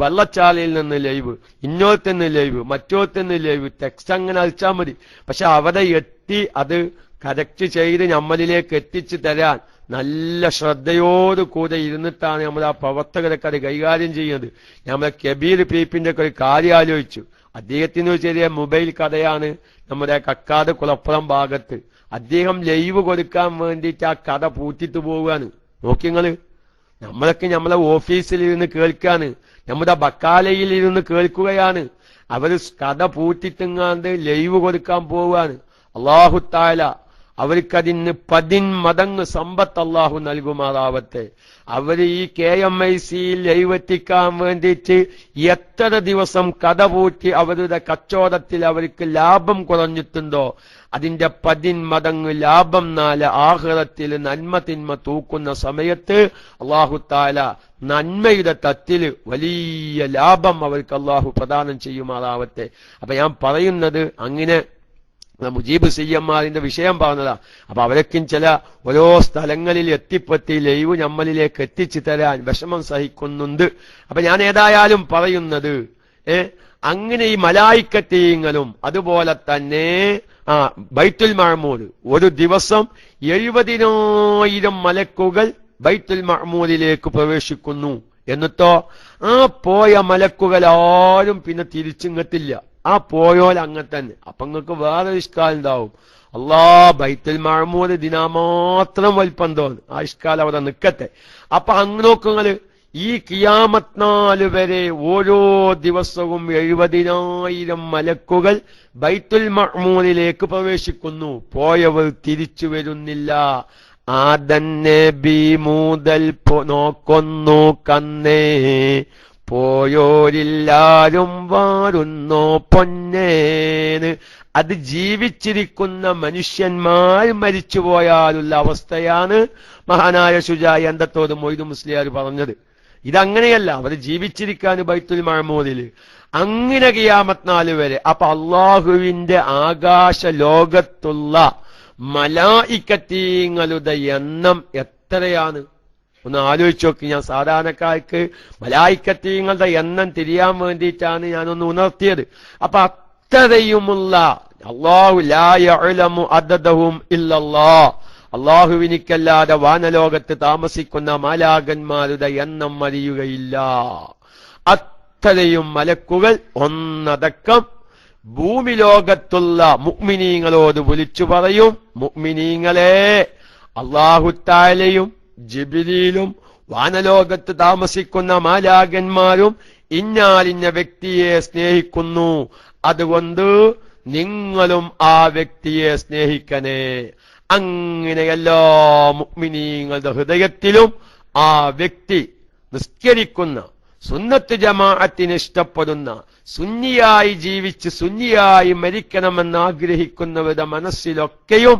വള്ളച്ചാലയിൽ നിന്ന് ലൈവ്, ഇന്നോത്തന്ന് ലൈവ്, മറ്റോത്തന്ന് ലൈവ്, ടെക്സ്റ്റ് അങ്ങനെ അയച്ചാൽ മതി. പക്ഷെ അവിടെ എത്തി അത് കറക്റ്റ് ചെയ്ത് നമ്മളിലേക്ക് എത്തിച്ചു തരാൻ നല്ല ശ്രദ്ധയോടുകൂടെ ഇരുന്നിട്ടാണ് നമ്മൾ ആ പ്രവർത്തകരൊക്കെ അത് കൈകാര്യം ചെയ്യുന്നത്. നമ്മളെ കബീർ പീപ്പിന്റെ ഒക്കെ ഒരു കാര്യം ആലോചിച്ചു. അദ്ദേഹത്തിന് ഒരു ചെറിയ മൊബൈൽ കടയാണ് നമ്മുടെ കക്കാട് കുളപ്പുറം ഭാഗത്ത്. അദ്ദേഹം ലൈവ് കൊടുക്കാൻ വേണ്ടിയിട്ട് ആ കട പൂട്ടിട്ട് പോവുകയാണ്. നോക്കിങ്ങള്, നമ്മളൊക്കെ നമ്മളെ ഓഫീസിലിരുന്ന് കേൾക്കാണ്, നമ്മുടെ ബക്കാലയിൽ ഇരുന്ന് കേൾക്കുകയാണ്. അവര് കഥ പൂട്ടിത്തെങ്ങാണ്ട് ലൈവ് കൊടുക്കാൻ പോവുകയാണ്. അല്ലാഹു തആല അവർക്കതിന് 10 മടങ്ങ് സമ്പത്ത് അല്ലാഹു നൽകുമാറാവട്ടെ. അവര് ഈ KMIC ലൈവ് എത്തിക്കാൻ വേണ്ടിയിട്ട് എത്ര ദിവസം കഥ പൂട്ടി അവരുടെ കച്ചവടത്തിൽ അവർക്ക് ലാഭം കുറഞ്ഞിട്ടുണ്ടോ അതിന്റെ 10 മടങ്ങ് ലാഭം ആഖിറത്തിൽ നന്മ തിന്മ തൂക്കുന്ന സമയത്ത് അല്ലാഹു തആല നന്മയുടെ തത്തില് വലിയ ലാഭം അവർക്ക് അല്ലാഹു പ്രദാനം ചെയ്യുമാറാവട്ടെ. അപ്പൊ ഞാൻ പറയുന്നത്, അങ്ങനെ മുജീബ് സിയന്മാരിന്റെ വിഷയം പറഞ്ഞതാ. അപ്പൊ അവരൊക്കെ ചില ഓരോ സ്ഥലങ്ങളിൽ എത്തിപ്പറ്റി ലൈവ് നമ്മളിലേക്ക് എത്തിച്ചു തരാൻ വിഷമം സഹിക്കുന്നുണ്ട്. അപ്പൊ ഞാൻ ഏതായാലും പറയുന്നത്, അങ്ങനെ ഈ മലായിക്കത്തീങ്ങളും അതുപോലെ തന്നെ ബൈത്തുൽ മഅമൂർ ഒരു ദിവസം 70,000 മലക്കുകൾ ബൈത്തുൽ മഅമൂരിലേക്ക് പ്രവേശിക്കുന്നു. എന്നിട്ടോ ആ പോയ മലക്കുകൾ ആരും പിന്നെ തിരിച്ചിങ്ങത്തില്ല. ആ പോയോൽ അങ്ങനെ തന്നെ. അപ്പൊ നിങ്ങൾക്ക് വേറെ ഇഷ്കാൽ ഉണ്ടാവും. ബൈത്തുൽ മഅമൂർ ദിനാമാത്രം വലിപ്പം തോന്നും. ആ ഇഷ്കാൽ അവിടെ നിൽക്കട്ടെ. അപ്പൊ അങ്ങ് നോക്കുങ്ങള്, ഈ ഖിയാമത്ത് നാൾ വരെ ഓരോ ദിവസവും 70,000 മലക്കുകൾ ബൈത്തുൽ മഅമൂരിലേക്ക് പ്രവേശിക്കുന്നു. പോയവർ തിരിച്ചു വരുന്നില്ല. ആദൻ നബി മുതൽ നോക്കൊന്നു കന്നേ, പോയോരില്ലാരും വാരുന്നോ പൊന്നേന്. അത് ജീവിച്ചിരിക്കുന്ന മനുഷ്യന്മാർ മരിച്ചുപോയാലുള്ള അവസ്ഥയാണ് മഹാനായ ശുജാഇ അന്തത്തോട് മൊയ്തു മുസ്ലിയാർ പറഞ്ഞത്. ഇതങ്ങനെയല്ല, അവർ ജീവിച്ചിരിക്കാൻ ബൈത്തുൽ മഅമൂരിൽ അങ്ങനെ ഖിയാമത്ത് നാൾ വരെ. അപ്പൊ അള്ളാഹുവിന്റെ ആകാശ ലോകത്തുള്ള മലായിക്കത്തീങ്ങളുടെ എണ്ണം എത്രയാണ് ഒന്ന് ആലോചിച്ച് നോക്കി. ഞാൻ സാധാരണക്കാർക്ക് മലായിക്കത്തീങ്ങളുടെ എണ്ണം തിരിയാൻ വേണ്ടിയിട്ടാണ് ഞാനൊന്ന് ഉണർത്തിയത്. അപ്പൊ അത്രയുമുള്ള അല്ലാഹു ലാ യഅലമു അദദഹും ഇല്ലല്ലാഹ്, അള്ളാഹുവിനിക്കല്ലാതെ വാനലോകത്ത് താമസിക്കുന്ന മാലാകന്മാരുടെ എണ്ണം അറിയുകയില്ല. അത്രയും മലക്കുകൾ ഒന്നടക്കം ഭൂമി ലോകത്തുള്ള മുഅ്മിനീങ്ങളോട് വിളിച്ചു പറയും, മുഅ്മിനീങ്ങളെ, അല്ലാഹു തആലയും ജിബ്രീലും വാനലോകത്ത് താമസിക്കുന്ന മാലാകന്മാരും ഇന്നാലിന്ന വ്യക്തിയെ സ്നേഹിക്കുന്നു, അതുകൊണ്ട് നിങ്ങളും ആ വ്യക്തിയെ സ്നേഹിക്കണേ. അങ്ങനെ എല്ലാ മുഅ്മിനീങ്ങളുടെ ഹൃദയത്തിലും ആ വ്യക്തി നിസ്കരിക്കുന്ന സുന്നത്ത് ജമാഅത്തിന് ഇഷ്ടപ്പെടുന്ന, സുന്നിയായി ജീവിച്ച് സുന്നിയായി മരിക്കണമെന്ന് ആഗ്രഹിക്കുന്നവരുടെ മനസ്സിലൊക്കെയും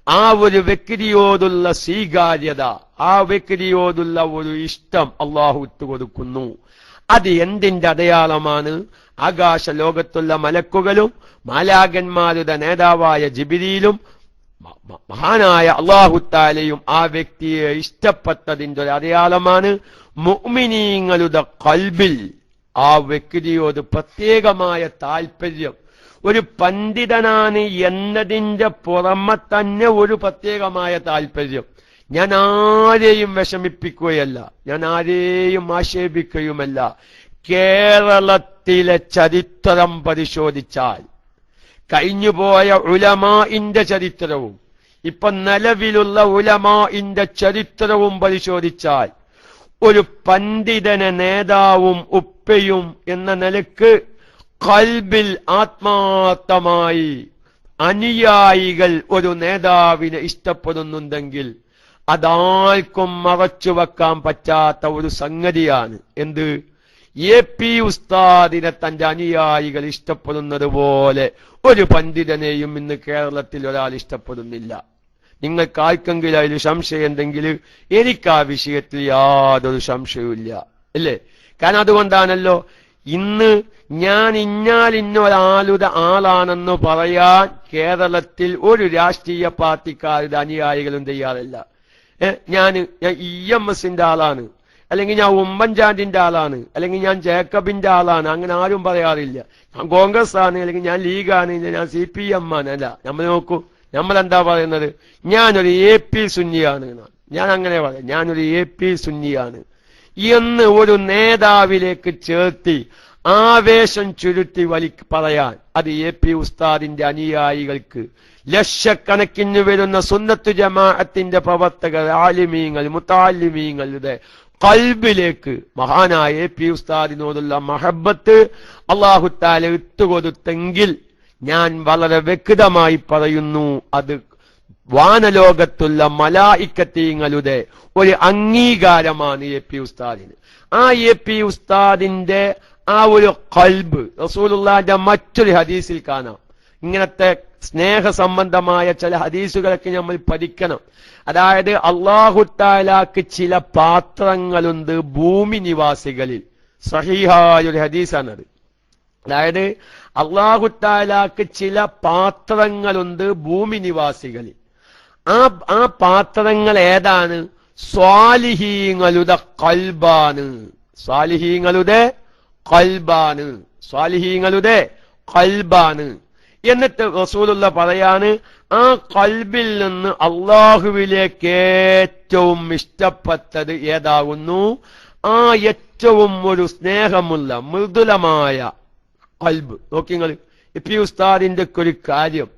ആ ഒരു വ്യക്തിയോടുള്ള സ്വീകാര്യത, ആ വ്യക്തിയോടുള്ള ഒരു ഇഷ്ടം അള്ളാഹു ഇട്ടുകൊടുക്കുന്നു. അത് എന്തിന്റെ അടയാളമാണ്? ആകാശ ലോകത്തുള്ള മലക്കുകളും മാലാകന്മാരുടെ നേതാവായ ജിബ്രീലും മഹാനായ അല്ലാഹു തആലയും ആ വ്യക്തിയെ ഇഷ്ടപ്പെട്ടതിന്റെ ഒരു അടയാളമാണ് മുഅ്മിനീങ്ങളുടെ ഖൽബിൽ ആ വ്യക്തിയോട് പ്രത്യേകമായ താല്പര്യം. ഒരു പണ്ഡിതനാണ് എന്നതിന്റെ പുറമെ തന്നെ ഒരു പ്രത്യേകമായ താല്പര്യം. ഞാൻ ആരെയും വിഷമിപ്പിക്കുകയല്ല, ഞാൻ ആരെയും ആക്ഷേപിക്കുകയുമല്ല. കേരളത്തിലെ ചരിത്രം പരിശോധിച്ചാൽ, കഴിഞ്ഞുപോയ ഉലമാഇന്റെ ചരിത്രവും ഇപ്പൊ നിലവിലുള്ള ഉലമാഇന്റെ ചരിത്രവും പരിശോധിച്ചാൽ, ഒരു പണ്ഡിതനെ നേതാവും ഉപ്പയും എന്ന നിലക്ക് ഖൽബിൽ ആത്മാർത്ഥമായി അനുയായികൾ ഒരു നേതാവിനെ ഇഷ്ടപ്പെടുന്നുണ്ടെങ്കിൽ അതാർക്കും മറച്ചു വെക്കാൻ പറ്റാത്ത ഒരു സംഗതിയാണ്. എന്ത്? AP ഉസ്താദിനെ തന്റെ അനുയായികൾ ഇഷ്ടപ്പെടുന്നത് പോലെ ഒരു പണ്ഡിതനെയും ഇന്ന് കേരളത്തിൽ ഒരാൾ ഇഷ്ടപ്പെടുന്നില്ല. നിങ്ങൾക്ക് ആർക്കെങ്കിലും അതിൽ സംശയം ഉണ്ടെങ്കിൽ എനിക്ക് ആ വിഷയത്തിൽ യാതൊരു സംശയവുമില്ല, അല്ലേ? കാരണം അതുകൊണ്ടാണല്ലോ ഇന്ന് ഞാൻ ഇന്നൊരാളുടെ ആളാണെന്ന് പറയാൻ കേരളത്തിൽ ഒരു രാഷ്ട്രീയ പാർട്ടിക്കാരുടെ അനുയായികളും തയ്യാറല്ല. ഞാൻ EMSന്റെ ആളാണ്, അല്ലെങ്കിൽ ഞാൻ ഉമ്മൻചാണ്ടിന്റെ ആളാണ്, അല്ലെങ്കിൽ ഞാൻ ജേക്കബിന്റെ ആളാണ്, അങ്ങനെ ആരും പറയാറില്ല. ഞാൻ കോൺഗ്രസ് ആണ്, അല്ലെങ്കിൽ ഞാൻ ലീഗാണ്, ഞാൻ CPM ആണ്. അല്ല, നമ്മൾ നോക്കൂ, നമ്മളെന്താ പറയുന്നത്? ഞാനൊരു AP സുന്നിയാണ് എന്നാണ്. ഞാൻ അങ്ങനെ പറയാം, ഞാനൊരു AP സുന്നിയാണ് എന്ന് ഒരു നേതാവിലേക്ക് ചേർത്തി ആവേശം ചുരുത്തി പറയാൻ അത് AP ഉസ്താദിന്റെ അനുയായികൾക്ക്, ലക്ഷക്കണക്കിന് വരുന്ന സുന്നത്ത് ജമാഅത്തിന്റെ പ്രവർത്തകർ, ആലിമീങ്ങൾ, മുതഅല്ലിമീങ്ങളുടെ ഖൽബിലേക്ക് മഹാനായ AP ഉസ്താദിനോടുള്ള മഹബത്ത് അല്ലാഹു തആല ഇട്ടുകൊടുത്തെങ്കിൽ ഞാൻ വളരെ വ്യക്തമായി പറയുന്നു, അത് വാനലോകത്തുള്ള മലായിക്കത്തീങ്ങളുടെ ഒരു അംഗീകാരമാണ് AP ഉസ്താദിന്. ആ AP ഉസ്താദിന്റെ ആ ഒരു ഖൽബ് റസൂലുള്ളാഹിന്റെ മറ്റൊരു ഹദീസിൽ കാണാം. ഇങ്ങനത്തെ സ്നേഹ സംബന്ധമായ ചില ഹദീസുകളൊക്കെ നമ്മൾ പഠിക്കണം. അതായത് അല്ലാഹു തആലാക്ക് ചില പാത്രങ്ങളുണ്ട് ഭൂമി നിവാസികളിൽ. സഹീഹായ ഒരു ഹദീസാണത്. അതായത് അല്ലാഹു തആലാക്ക് ചില പാത്രങ്ങളുണ്ട് ഭൂമി നിവാസികളിൽ. ആ പാത്രങ്ങൾ ഏതാണ്? സ്വാലിഹീങ്ങളുടെ ഖൽബാണ്. സ്വാലിഹീങ്ങളുടെ ഖൽബാണ്. സ്വാലിഹീങ്ങളുടെ ഖൽബാണ്. എന്നിട്ട് റസൂലുള്ള പറയാണ്, ആ ഖൽബിൽ നിന്ന് അള്ളാഹുവിലേക്ക് ഏറ്റവും ഇഷ്ടപ്പെട്ടത് ഏതാകുന്നു? ആ ഏറ്റവും ഒരു സ്നേഹമുള്ള മൃദുലമായ ഖൽബ്. നോക്കിങ്ങൾ, AP ഉസ്താദിന്റെ ഒരു കാര്യം,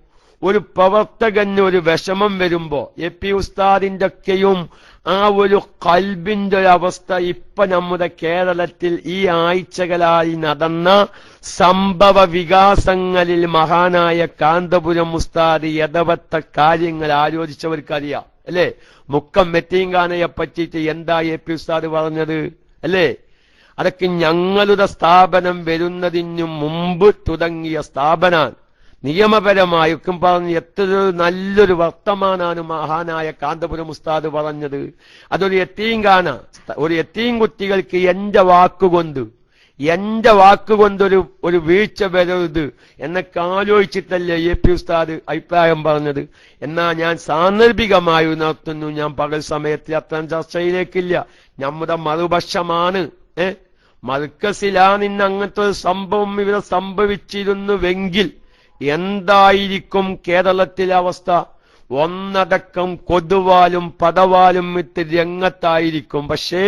ഒരു പ്രവർത്തകന് ഒരു വിഷമം വരുമ്പോ AP ഉസ്താദിന്റെ ഒക്കെയും ആ ഒരു ഖൽബിന്റെ ഒരു അവസ്ഥ ഇപ്പൊ നമ്മുടെ കേരളത്തിൽ ഈ ആഴ്ചകളായി നടന്ന സംഭവ വികാസങ്ങളിൽ മഹാനായ കാന്തപുരം ഉസ്താദ് ഇടപെട്ട കാര്യങ്ങൾ ആലോചിച്ചവർക്കറിയാം, അല്ലേ? മുക്കം മെത്തീങ്കാനയെ പറ്റിയിട്ട് എന്താ AP ഉസ്താദ് പറഞ്ഞത്, അല്ലേ? അതൊക്കെ ഞങ്ങളുടെ സ്ഥാപനം വരുന്നതിനു മുമ്പ് തുടങ്ങിയ സ്ഥാപനാണ്. നിയമപരമായൊക്കെ പറഞ്ഞ് എത്ര നല്ലൊരു വർത്തമാനാണ് മഹാനായ കാന്തപുരം ഉസ്താദ് പറഞ്ഞത്. അതൊരു യത്തീംഖാന, ഒരു യത്തീം കുട്ടികൾക്ക് എന്റെ വാക്കുകൊണ്ടൊരു വീഴ്ച വരരുത് എന്നൊക്കെ ആലോചിച്ചിട്ടല്ലേ AP ഉസ്താദ് അഭിപ്രായം പറഞ്ഞത്. എന്നാ ഞാൻ സാന്ദർഭികമായി ഉണർത്തുന്നു, ഞാൻ പകൽ സമയത്ത് അത്തരം ചർച്ചയിലേക്കില്ല. നമ്മുടെ മറുപക്ഷമാണ്. മർക്കസിലാണ് ഇന്ന് അങ്ങനത്തെ ഒരു സംഭവം ഇവിടെ സംഭവിച്ചിരുന്നുവെങ്കിൽ എന്തായിരിക്കും കേരളത്തിലെ അവസ്ഥ? ഒന്നടക്കം കൊതുവാലും പടവാലും വിട്ട് രംഗത്തായിരിക്കും. പക്ഷേ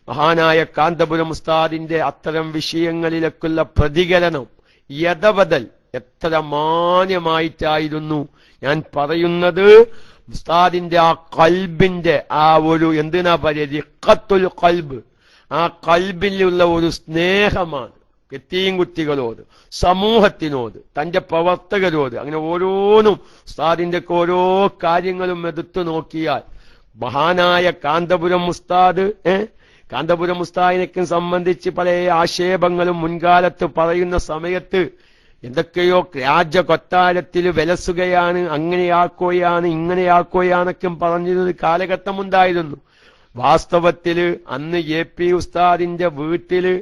മഹാനായ കാന്തപുരം ഉസ്താദിന്റെ അത്തരം വിഷയങ്ങളിലേക്കുള്ള പ്രതികരണം, ഇടപെടൽ എത്ര മാന്യമായിട്ടായിരുന്നു. ഞാൻ പറയുന്നത് ഉസ്താദിന്റെ ആ ഖൽബിന്റെ ആ ഒരു എന്തിനാ പറയുക, റിഖത്തുൽ ഖൽബ്, ആ ഖൽബിലുള്ള ഒരു സ്നേഹമാണ് യത്തീം കുട്ടികളോട്, സമൂഹത്തിനോട്, തന്റെ പ്രവർത്തകരോട്. അങ്ങനെ ഓരോന്നും ഉസ്താദിന്റെ ഓരോ കാര്യങ്ങളും എടുത്തു നോക്കിയാൽ മഹാനായ കാന്തപുരം ഉസ്താദ് കാന്തപുരം ഉസ്താദിനെക്കും സംബന്ധിച്ച് പല ആക്ഷേപങ്ങളും മുൻകാലത്ത് പറയുന്ന സമയത്ത് എന്തൊക്കെയോ രാജകൊട്ടാരത്തിൽ വിലസുകയാണ്, അങ്ങനെയാക്കുകയാണ്, ഇങ്ങനെയാക്കുകയാണൊക്കെ പറഞ്ഞൊരു കാലഘട്ടമുണ്ടായിരുന്നു. വാസ്തവത്തില് അന്ന് എ.പി. ഉസ്താദിന്റെ വീട്ടില്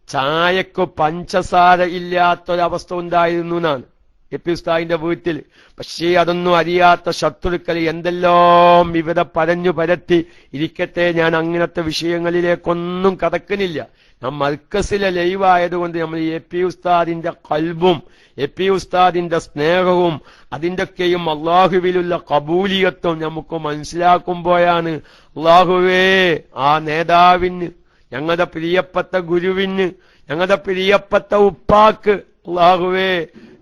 ചായക്ക് പഞ്ചസാര ഇല്ലാത്തൊരവസ്ഥ ഉണ്ടായിരുന്നു എന്നാണ് എ.പി. ഉസ്താദിന്റെ വീട്ടിൽ. പക്ഷേ അതൊന്നും അറിയാത്ത ശത്രുക്കൾ എന്തെല്ലാം ഇവിടെ പരഞ്ഞു പരത്തി ഇരിക്കട്ടെ. ഞാൻ അങ്ങനത്തെ വിഷയങ്ങളിലേക്കൊന്നും കടക്കുന്നില്ല. ഞാൻ മർക്കസിലെ ലൈവായതുകൊണ്ട് നമ്മൾ എ.പി. ഉസ്താദിന്റെ ഖൽബും എ.പി. ഉസ്താദിന്റെ സ്നേഹവും അതിന്റെയൊക്കെയും അള്ളാഹുവിലുള്ള കബൂലിയത്വം നമുക്ക് മനസ്സിലാക്കുമ്പോഴാണ് അള്ളാഹുവേ ആ നേതാവിന്, ഞങ്ങളുടെ പ്രിയപ്പെട്ട ഗുരുവിന്, ഞങ്ങളുടെ പ്രിയപ്പെട്ട ഉപ്പാക്ക് അള്ളാഹുവേ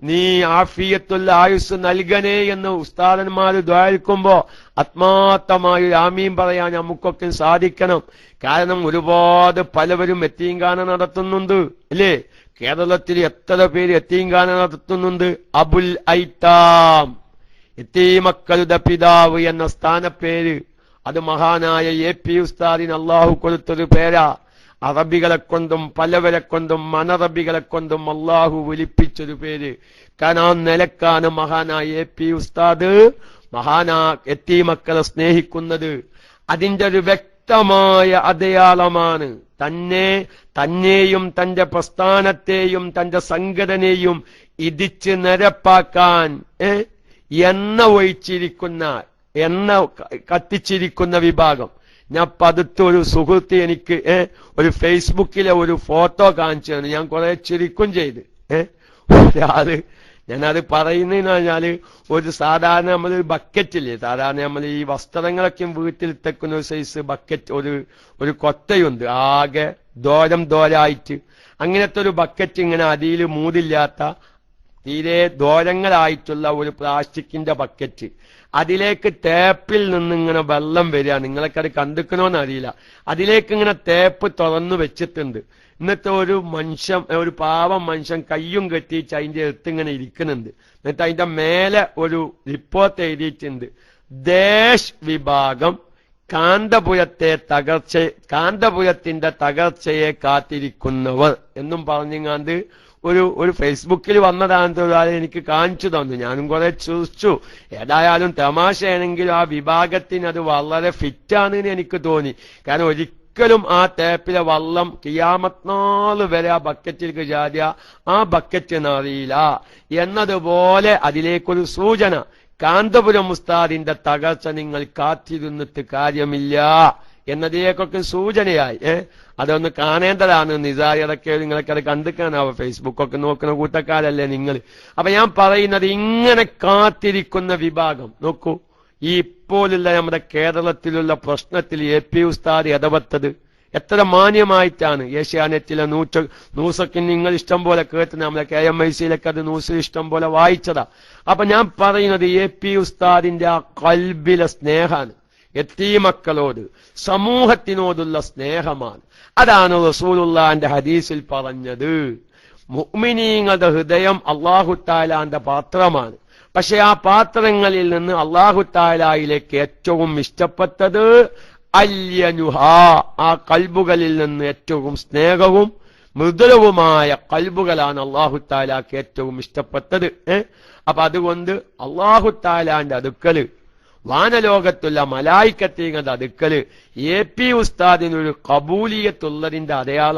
നീ ആഫിയത്തുള്ള ആയുസ് നൽകണേ എന്ന് ഉസ്താദന്മാര് ദ്വാരിക്കുമ്പോ ആത്മാർത്ഥമായി ആമീൻ പറയാൻ നമുക്കൊക്കെ സാധിക്കണം. കാരണം ഒരുപാട് പലവരും യത്തീംഖാന നടത്തുന്നുണ്ട് അല്ലേ? കേരളത്തിൽ എത്ര പേര് യത്തീംഖാന നടത്തുന്നുണ്ട്. അബുൽ ഐത്താം, യത്തീമക്കളുടെ പിതാവ് എന്ന സ്ഥാനപ്പേര് അത് മഹാനായ എ.പി. ഉസ്താദിന് അള്ളാഹു കൊടുത്തൊരു പേരാ. അറബികളെ കൊണ്ടും പലവരെ കൊണ്ടും അനറബികളെ കൊണ്ടും അള്ളാഹു വിളിപ്പിച്ചൊരു പേര്. കാരണം ആ നിലക്കാണ് മഹാനായ എ.പി. ഉസ്താദ് യത്തീമക്കളെ സ്നേഹിക്കുന്നത്. അതിന്റെ ഒരു വ്യക്തമായ അടയാളമാണ് തന്നെയും തന്റെ പ്രസ്ഥാനത്തെയും തന്റെ സംഘടനയെയും ഇടിച്ച് നിരപ്പാക്കാൻ എണ്ണ കത്തിച്ചിരിക്കുന്ന വിഭാഗം. ഞാൻ പതുത്തൊരു സുഹൃത്ത് എനിക്ക് ഒരു ഫേസ്ബുക്കിലെ ഒരു ഫോട്ടോ കാണിച്ചാണ്. ഞാൻ കുറെ ചിരിക്കും ചെയ്ത് ഒരാള്, ഞാനത് പറയുന്നതെന്ന് പറഞ്ഞാല് ഒരു സാധാരണ നമ്മളൊരു ബക്കറ്റില്ലേ, സാധാരണ നമ്മൾ ഈ വസ്ത്രങ്ങളൊക്കെ വീട്ടിൽ തെക്കുന്ന ഒരു സൈസ് ബക്കറ്റ്, ഒരു കൊട്ടയുണ്ട് ആകെ ദോരായിട്ട്. അങ്ങനത്തെ ഒരു ബക്കറ്റ് ഇങ്ങനെ അടിയിൽ മൂടില്ലാത്ത തീരെ ദോരങ്ങളായിട്ടുള്ള ഒരു പ്ലാസ്റ്റിക്കിന്റെ ബക്കറ്റ്. അതിലേക്ക് ടേപ്പിൽ നിന്നിങ്ങനെ വെള്ളം വരിക. നിങ്ങളൊക്കെ അത് കണ്ടിക്കണോന്ന് അറിയില്ല. അതിലേക്ക് ഇങ്ങനെ ടേപ്പ് തുറന്നു വെച്ചിട്ടുണ്ട്. എന്നിട്ട് ഒരു പാവം മനുഷ്യൻ കയ്യും കെട്ടിച്ച് അതിന്റെ അടുത്തിങ്ങനെ ഇരിക്കുന്നുണ്ട്. എന്നിട്ട് അതിന്റെ മേലെ ഒരു റിപ്പോർട്ട് എഴുതിയിട്ടുണ്ട്, ദേശ് വിഭാഗം കാന്തപുരത്തിന്റെ തകർച്ചയെ കാത്തിരിക്കുന്നവർ എന്നും പറഞ്ഞിങ്ങാണ്ട് ഒരു ഫേസ്ബുക്കിൽ വന്നതാണ്. എനിക്ക് കാണിച്ചു തന്നു. ഞാനും കുറെ ചിരിച്ചു. ഏതായാലും തമാശയാണെങ്കിലും ആ വിഭാഗത്തിന് അത് വളരെ ഫിറ്റാണെന്ന് എനിക്ക് തോന്നി. കാരണം ഒരിക്കലും ആ ടേപ്പിലെ വെള്ളം ഖിയാമത്ത് നാൾ വരെ ആ ബക്കറ്റിലേക്ക് ചാടിയ ആ ബക്കറ്റിന് അറിയില്ല എന്നതുപോലെ അതിലേക്കൊരു സൂചന. കാന്തപുരം ഉസ്താദിന്റെ തകർച്ച നിങ്ങൾ കാത്തിരുന്നിട്ട് കാര്യമില്ല എന്നതിലേക്കൊക്കെ സൂചനയായി. അതൊന്ന് കാണേണ്ടതാണ്. നിസാരിയതൊക്കെ നിങ്ങളൊക്കെ അത് കണ്ടിക്കാനാവും. ഫേസ്ബുക്കൊക്കെ നോക്കുന്ന കൂട്ടക്കാരല്ലേ നിങ്ങൾ. അപ്പൊ ഞാൻ പറയുന്നത്, ഇങ്ങനെ കാത്തിരിക്കുന്ന വിഭാഗം നോക്കൂ. ഈ ഇപ്പോഴുള്ള നമ്മുടെ കേരളത്തിലുള്ള പ്രശ്നത്തിൽ എ.പി. ഉസ്താദ് ഇടപെട്ടത് എത്ര മാന്യമായിട്ടാണ്. ഏഷ്യാനെറ്റിലെ ന്യൂസൊക്കെ നിങ്ങൾ ഇഷ്ടം പോലെ കേട്ട്, നമ്മളെ KMIC-യിലൊക്കെ അത് ന്യൂസിൽ ഇഷ്ടം പോലെ വായിച്ചതാ. അപ്പൊ ഞാൻ പറയുന്നത് എ.പി. ഉസ്താദിന്റെ ആ കൽബിലെ സ്നേഹാണ്. യത്തീമക്കളോട് സമൂഹത്തിനോടുള്ള സ്നേഹമാണ്. അതാണ് റസൂലുള്ളാഹിന്റെ ഹദീസിൽ പറഞ്ഞത്, മുഅ്മിനീങ്ങളുടെ ഹൃദയം അല്ലാഹു തആലാന്റെ പാത്രമാണ്. പക്ഷെ ആ പാത്രങ്ങളിൽ നിന്ന് അല്ലാഹു തആലയിലേക്ക് ഏറ്റവും ഇഷ്ടപ്പെട്ടത് അല്യനുഹ, ആ കൽബുകളിൽ നിന്ന് ഏറ്റവും സ്നേഹവും മൃദുലവുമായ കൽബുകളാണ് അല്ലാഹു തആലക്ക് ഏറ്റവും ഇഷ്ടപ്പെട്ടത്. അപ്പൊ അതുകൊണ്ട് അല്ലാഹു തആലാന്റെ അടുക്കല്, വാനലോകത്തുള്ള മലായിക്കത്തീങ്ങളുടെ അടുക്കല് എ.പി. ഉസ്താദിനൊരു കബൂലിയത്തുള്ളതിന്റെ അടയാള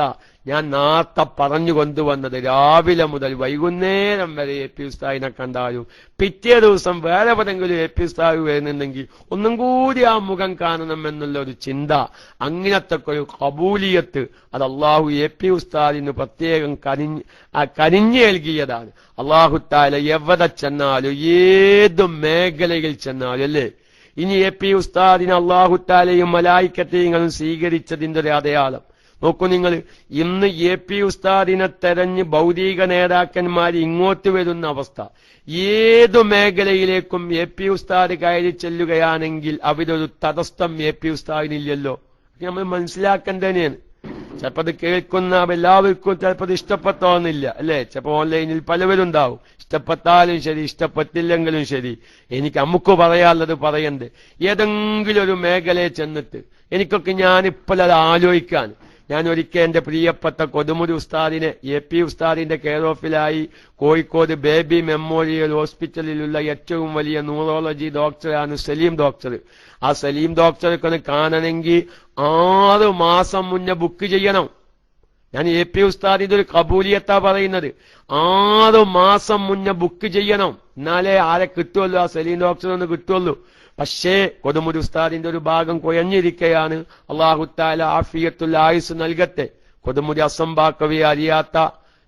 ഞാൻ നേരത്തെ പറഞ്ഞു കൊണ്ടുവന്നത്. രാവിലെ മുതൽ വൈകുന്നേരം വരെ എ.പി. ഉസ്താദിനെ കണ്ടാലും പിറ്റേ ദിവസം വേറെ എവിടെങ്കിലും എ.പി. ഉസ്താദ് വരുന്നുണ്ടെങ്കിൽ ഒന്നും കൂടി ആ മുഖം കാണണം എന്നുള്ള ഒരു ചിന്ത, അങ്ങനത്തെ ഒരു കബൂലിയത്ത് അത് അള്ളാഹു എ.പി. ഉസ്താദിന് പ്രത്യേകം കനിഞ്ഞു നൽകിയതാണ്. അള്ളാഹു തആല എവിടെ ചെന്നാലും ഏത് മേഖലയിൽ ചെന്നാലും അല്ലേ, ഇനി എ.പി. ഉസ്താദിനെ അള്ളാഹു തആലയും മലായിക്കത്തീങ്ങളും സ്വീകരിച്ചതിന്റെ ഒരു അടയാളം നോക്കൂ നിങ്ങൾ. ഇന്ന് എ.പി. ഉസ്താദിനെ തെരഞ്ഞ് ഭൗതിക നേതാക്കന്മാർ ഇങ്ങോട്ട് വരുന്ന അവസ്ഥ. ഏതു മേഖലയിലേക്കും എ.പി. ഉസ്താദ് കയറി ചെല്ലുകയാണെങ്കിൽ അവരൊരു തടസ്സം എ.പി. ഉസ്താദിനില്ലല്ലോ. നമ്മൾ മനസ്സിലാക്കേണ്ടതന്നെയാണ്. ചിലപ്പോൾ അത് കേൾക്കുന്ന എല്ലാവർക്കും ചിലപ്പോൾ അത് ഇഷ്ടപ്പെട്ടോന്നില്ല അല്ലേ. ചിലപ്പോൾ ഓൺലൈനിൽ പലവരുണ്ടാവും. ഇഷ്ടപ്പെട്ടാലും ശരി, ഇഷ്ടപ്പെട്ടില്ലെങ്കിലും ശരി, എനിക്ക് നമുക്ക് പറയാനുള്ളത് പറയണ്ടേ. ഏതെങ്കിലും ഒരു മേഖലയിൽ ചെന്നിട്ട് എനിക്കൊക്കെ ഞാനിപ്പോൾ അത് ആലോചിക്കാൻ. ഞാൻ ഒരിക്കൽ എന്റെ പ്രിയപ്പെട്ട കൊടുമുടി ഉസ്താദിനെ AP ഉസ്താദിന്റെ കെയർ ഓഫിലായി കോഴിക്കോട് ബേബി മെമ്മോറിയൽ ഹോസ്പിറ്റലിലുള്ള ഏറ്റവും വലിയ ന്യൂറോളജി ഡോക്ടറാണ് സലീം ഡോക്ടർ. ആ സലീം ഡോക്ടറെ കാണണമെങ്കിൽ 6 മാസം മുന്നേ ബുക്ക് ചെയ്യണം. ഞാൻ AP ഉസ്താദിന്റെ ഒരു കബൂലിയത്താ പറയുന്നത്. 6 മാസം മുന്നേ ബുക്ക് ചെയ്യണം, എന്നാലേ ആരെ കിട്ടുമല്ലോ, ആ സലീം ഡോക്ടറൊന്ന് കിട്ടുമല്ലോ. പക്ഷേ കൊടുമുടി ഉസ്താദിന്റെ ഒരു ഭാഗം കുഴഞ്ഞിരിക്കുകയാണ്. അല്ലാഹു തആല ആഫിയത്തുൽ ആയുസ് നൽകട്ടെ. കൊടുമുടി അസംബാക്കവി അറിയാത്ത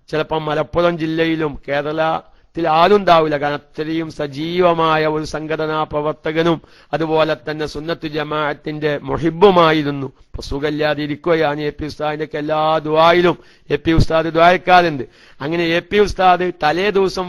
ചിലപ്പോൾ മലപ്പുറം ജില്ലയിലും കേരളത്തിൽ ആരുണ്ടാവില്ല. കാരണം അത്രയും സജീവമായ ഒരു സംഘടനാ പ്രവർത്തകനും അതുപോലെ തന്നെ സുന്നത്ത് ജമാഅത്തിന്റെ മുഹിബുമായിരുന്നു. സുഖമില്ലാതിരിക്കുകയാണ്. AP ഉസ്താദിന്റെ എല്ലാ ദുആയിലും AP ഉസ്താദ് ദുആക്കാറുണ്ട്. അങ്ങനെ AP ഉസ്താദ് തലേ ദിവസം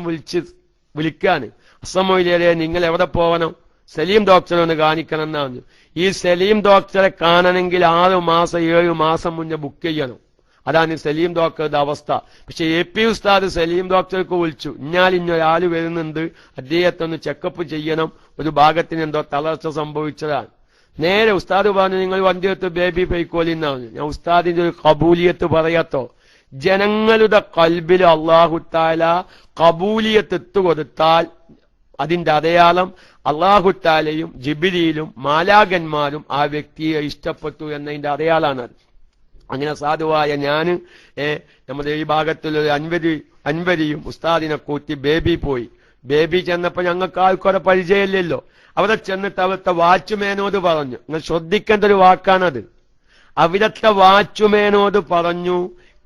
വിളിക്കാണ്, അസമൊയിലേറെ നിങ്ങൾ എവിടെ പോകണം, സലീം ഡോക്ടറെ ഒന്ന് കാണിക്കണം എന്നാണ്. ഈ സലീം ഡോക്ടറെ കാണണമെങ്കിൽ 6 മാസം 7 മാസം മുന്നേ ബുക്ക് ചെയ്യണം. അതാണ് സലീം ഡോക്ടറുടെ അവസ്ഥ. പക്ഷെ AP ഉസ്താദ് സലീം ഡോക്ടർക്ക് വിളിച്ചു, ഇന്നൊരാൾ വരുന്നുണ്ട്, അദ്ദേഹത്തെ ഒന്ന് ചെക്കപ്പ് ചെയ്യണം, ഒരു ഭാഗത്തിന് എന്തോ തളർച്ച സംഭവിച്ചതാണ്. നേരെ ഉസ്താദ് പറഞ്ഞു, നിങ്ങൾ വണ്ടിയെടുത്ത് ബേബി പൈക്കോലി എന്നാണ്. ഞാൻ ഉസ്താദിന്റെ ഒരു കബൂലിയത്ത് പറയാത്തോ, ജനങ്ങളുടെ കൽബിൽ അല്ലാഹു തആല കബൂലിയത്ത് ഇട്ടുകൊടുത്താൽ അതിന്റെ അടയാളം അല്ലാഹു തആലയും ജിബ്രീലും മാലാകന്മാരും ആ വ്യക്തിയെ ഇഷ്ടപ്പെട്ടു എന്നതിന്റെ അടയാളാണ്. അങ്ങനെ സാധുവായ ഞാന് നമ്മുടെ ഈ ഭാഗത്തുള്ള അൻവരിയും ഉസ്താദിനെ കൂട്ടി ബേബി പോയി. ബേബി ചെന്നപ്പോ ഞങ്ങൾക്ക് ആൾക്കാരെ പരിചയമില്ലല്ലോ. അവിടെ ചെന്നിട്ട് അവിടുത്തെ വാച്ച്മാനോട് പറഞ്ഞു, നിങ്ങൾ ശ്രദ്ധിക്കേണ്ട ഒരു വാക്കാണത്. അവിടുത്തെ വാച്ച്മാനോട് പറഞ്ഞു,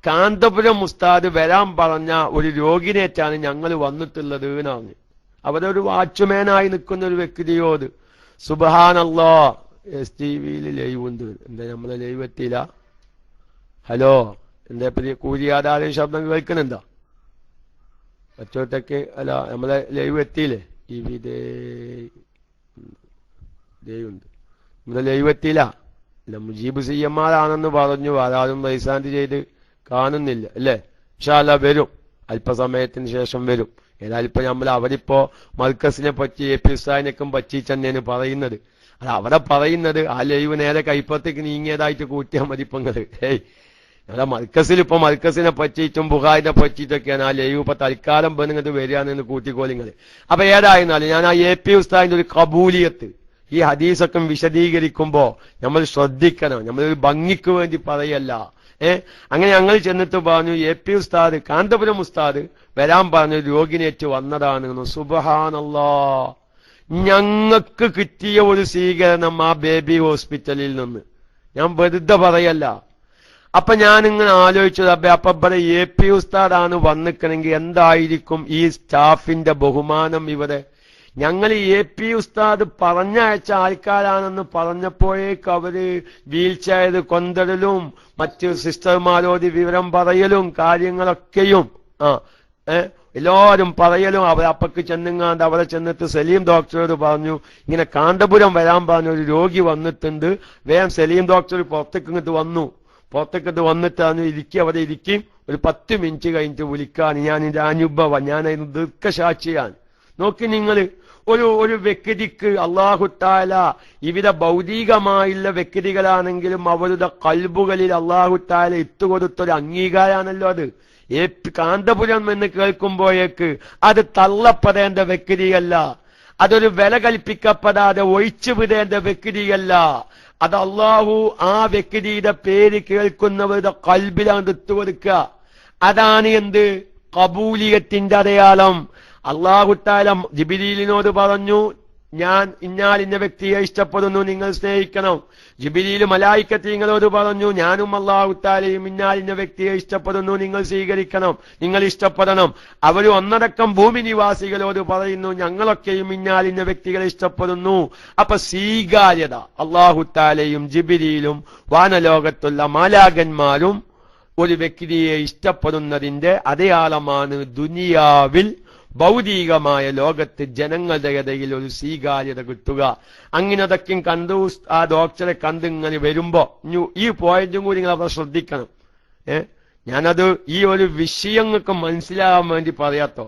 കാന്തപുരം ഉസ്താദ് വരാൻ പറഞ്ഞ ഒരു രോഗിനേറ്റാണ് ഞങ്ങൾ വന്നിട്ടുള്ളത് എന്നാണ്. അവിടെ ഒരു വാച്ച്മാനായി നിൽക്കുന്ന ഒരു വ്യക്തിയോട്. സുബ്ഹാനല്ലാഹ്. STVയിൽ ലൈവ് ഉണ്ട്. എന്താ നമ്മളെ ലൈവ് എത്തിയില്ല? ഹലോ, എന്താ കൂലിയാധാരം ശബ്ദം കേൾക്കുന്നുണ്ടോ? മറ്റോട്ടൊക്കെ അല്ല, നമ്മളെ ലൈവ് എത്തിയില്ലേ? ലൈവ് ഉണ്ട്. നമ്മളെ ലൈവ് എത്തിയില്ല. അല്ല, മുജീബ് CMR ആണെന്ന് പറഞ്ഞു. ആരും റൈസാൻഡ് ചെയ്ത് കാണുന്നില്ല അല്ലേ? ഇൻഷാ അല്ലാഹ് വരും, അല്പസമയത്തിന് ശേഷം വരും. ഏതായാലും ഇപ്പൊ നമ്മൾ അവരിപ്പോ മർക്കസിനെ പറ്റി AP ഉസ്താദിനെക്കും പറ്റിച്ചെന്നാണ് പറയുന്നത്. അത് അവിടെ പറയുന്നത് ആ ലൈവ് നേരെ കൈപ്പത്തേക്ക് നീങ്ങിയതായിട്ട് കൂട്ടിയാൽ മതി. ഇപ്പൊ ഞങ്ങളുടെ മർക്കസിൽ ഇപ്പൊ മർക്കസിനെ പറ്റിയിട്ടും ബുഖാരിനെ പറ്റിയിട്ടൊക്കെയാണ് ആ ലൈവ് ഇപ്പൊ തൽക്കാലം ബന്ധുങ്ങത് വരികയാണെന്ന് കൂട്ടിക്കോളിങ്ങൾ. അപ്പൊ ഏതായിരുന്നാലും ഞാൻ ആ AP ഉസ്താദിന്റെ ഒരു കബൂലിയത്ത് ഈ ഹദീസൊക്കെ വിശദീകരിക്കുമ്പോ നമ്മൾ ശ്രദ്ധിക്കണം. നമ്മളൊരു ഭംഗിക്ക് വേണ്ടി പറയല്ല. അങ്ങനെ ഞങ്ങൾ ചെന്നിട്ട് പറഞ്ഞു, AP ഉസ്താദ് കാന്തപുരം ഉസ്താദ് വരാൻ പറഞ്ഞു, രോഗിനേറ്റ് വന്നതാണ്. സുബ്ഹാനല്ലാഹ്. ഞങ്ങൾക്ക് കിട്ടിയ ഒരു സ്വീകരണം ആ ബേബി ഹോസ്പിറ്റലിൽ നിന്ന്. ഞാൻ വെറുതെ പറയല്ല. അപ്പൊ ഞാനിങ്ങനെ ആലോചിച്ചത്, അപ്പൊ ഇവിടെ AP ഉസ്താദാണ് വന്നിക്കണമെങ്കിൽ എന്തായിരിക്കും ഈ സ്റ്റാഫിന്റെ ബഹുമാനം ഇവിടെ. ഞങ്ങൾ AP ഉസ്താദ് പറഞ്ഞയച്ച ആൾക്കാരാണെന്ന് പറഞ്ഞപ്പോഴേക്ക് അവര് വീൽ ചെയർ കൊണ്ടുവരലും മറ്റ് സിസ്റ്റർമാരോട് വിവരം പറയലും കാര്യങ്ങളൊക്കെയും എല്ലാവരും പറയലും അവർ അപ്പക്ക് ചെന്നുങ്ങാണ്ട് അവിടെ ചെന്നിട്ട് സലീം ഡോക്ടറോട് പറഞ്ഞു, ഇങ്ങനെ കാന്തപുരം വരാൻ പറഞ്ഞ ഒരു രോഗി വന്നിട്ടുണ്ട്, വേഗം സലീം ഡോക്ടർ പുറത്തേക്ക് വന്നു. പുറത്തേക്കത് വന്നിട്ടാണ് അവിടെ ഇരിക്കും, ഒരു 10 മിനിറ്റ് കഴിഞ്ഞിട്ട് വിളിക്കാൻ. ഞാൻ എന്റെ അനുഭവം, ഞാനതിന് ദീർഘസാക്ഷിയാണ്. നോക്കി നിങ്ങൾ, ഒരു വ്യക്തിക്ക് അല്ലാഹു തആല ഇവിധ ഭൗതികമായുള്ള വ്യക്തികളാണെങ്കിലും അവരുടെ കൽബുകളിൽ അല്ലാഹു തആല ഇട്ടുകൊടുത്തൊരു അംഗീകാരമാണല്ലോ അത്. കാന്തപുരം എന്ന് കേൾക്കുമ്പോഴേക്ക് അത് തള്ളപ്പെടേണ്ട വ്യക്തിയല്ല, അതൊരു വില കൽപ്പിക്കപ്പെടാതെ ഒഴിച്ചുവിടേണ്ട വ്യക്തിയല്ല. അത് അല്ലാഹു ആ വ്യക്തിയുടെ പേര് കേൾക്കുന്നവരുടെ കൽബിലാണ് ഇട്ടുകൊടുക്കുക. അതാണ് എന്ത്? കബൂലിയത്തിന്റെ അടയാളം. അല്ലാഹു തആല ജിബ്രീലിനോട് പറഞ്ഞു, ഞാൻ ഇന്ന വ്യക്തിയെ ഇഷ്ടപ്പെടുന്നു, നിങ്ങൾ സ്നേഹിക്കണം. ജിബ്രീൽ മലായിക്കത്തീങ്ങളോട് പറഞ്ഞു, ഞാനും അല്ലാഹു തആലയും ഇന്ന വ്യക്തിയെ ഇഷ്ടപ്പെടുന്നു, നിങ്ങൾ സ്വീകരിക്കണം, നിങ്ങൾ ഇഷ്ടപ്പെടണം. അവർ ഒന്നടക്കം ഭൂമി നിവാസികളോട് പറയുന്നു, ഞങ്ങളൊക്കെയും ഇന്ന വ്യക്തികളെ ഇഷ്ടപ്പെടുന്നു. അപ്പൊ സ്വീകാര്യത അല്ലാഹു തആലയും ജിബ്രീലും വാനലോകത്തുള്ള മാലാകന്മാരും ഒരു വ്യക്തിയെ ഇഷ്ടപ്പെടുന്നതിന്റെ അടയാളമാണ് ദുനിയാവിൽ ഭൗതികമായ ലോകത്ത് ജനങ്ങളുടെ ഇടയിൽ ഒരു സ്വീകാര്യത കിട്ടുക. അങ്ങനതൊക്കെ കണ്ടു ആ ഡോക്ടറെ കണ്ട് ഇങ്ങനെ വരുമ്പോ ഈ പോയിന്റും കൂടി നിങ്ങൾ അവിടെ ശ്രദ്ധിക്കണം. ഞാനത് ഈ ഒരു വിഷയങ്ങൾക്ക് മനസ്സിലാകാൻ വേണ്ടി പറയാത്തോ.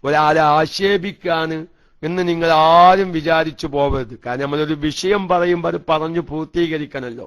ഒരാളെ ആക്ഷേപിക്കാന് എന്ന് നിങ്ങൾ ആരും വിചാരിച്ചു പോകരുത്. കാരണം നമ്മളൊരു വിഷയം പറയുമ്പോൾ അത് പറഞ്ഞു പൂർത്തീകരിക്കണമല്ലോ.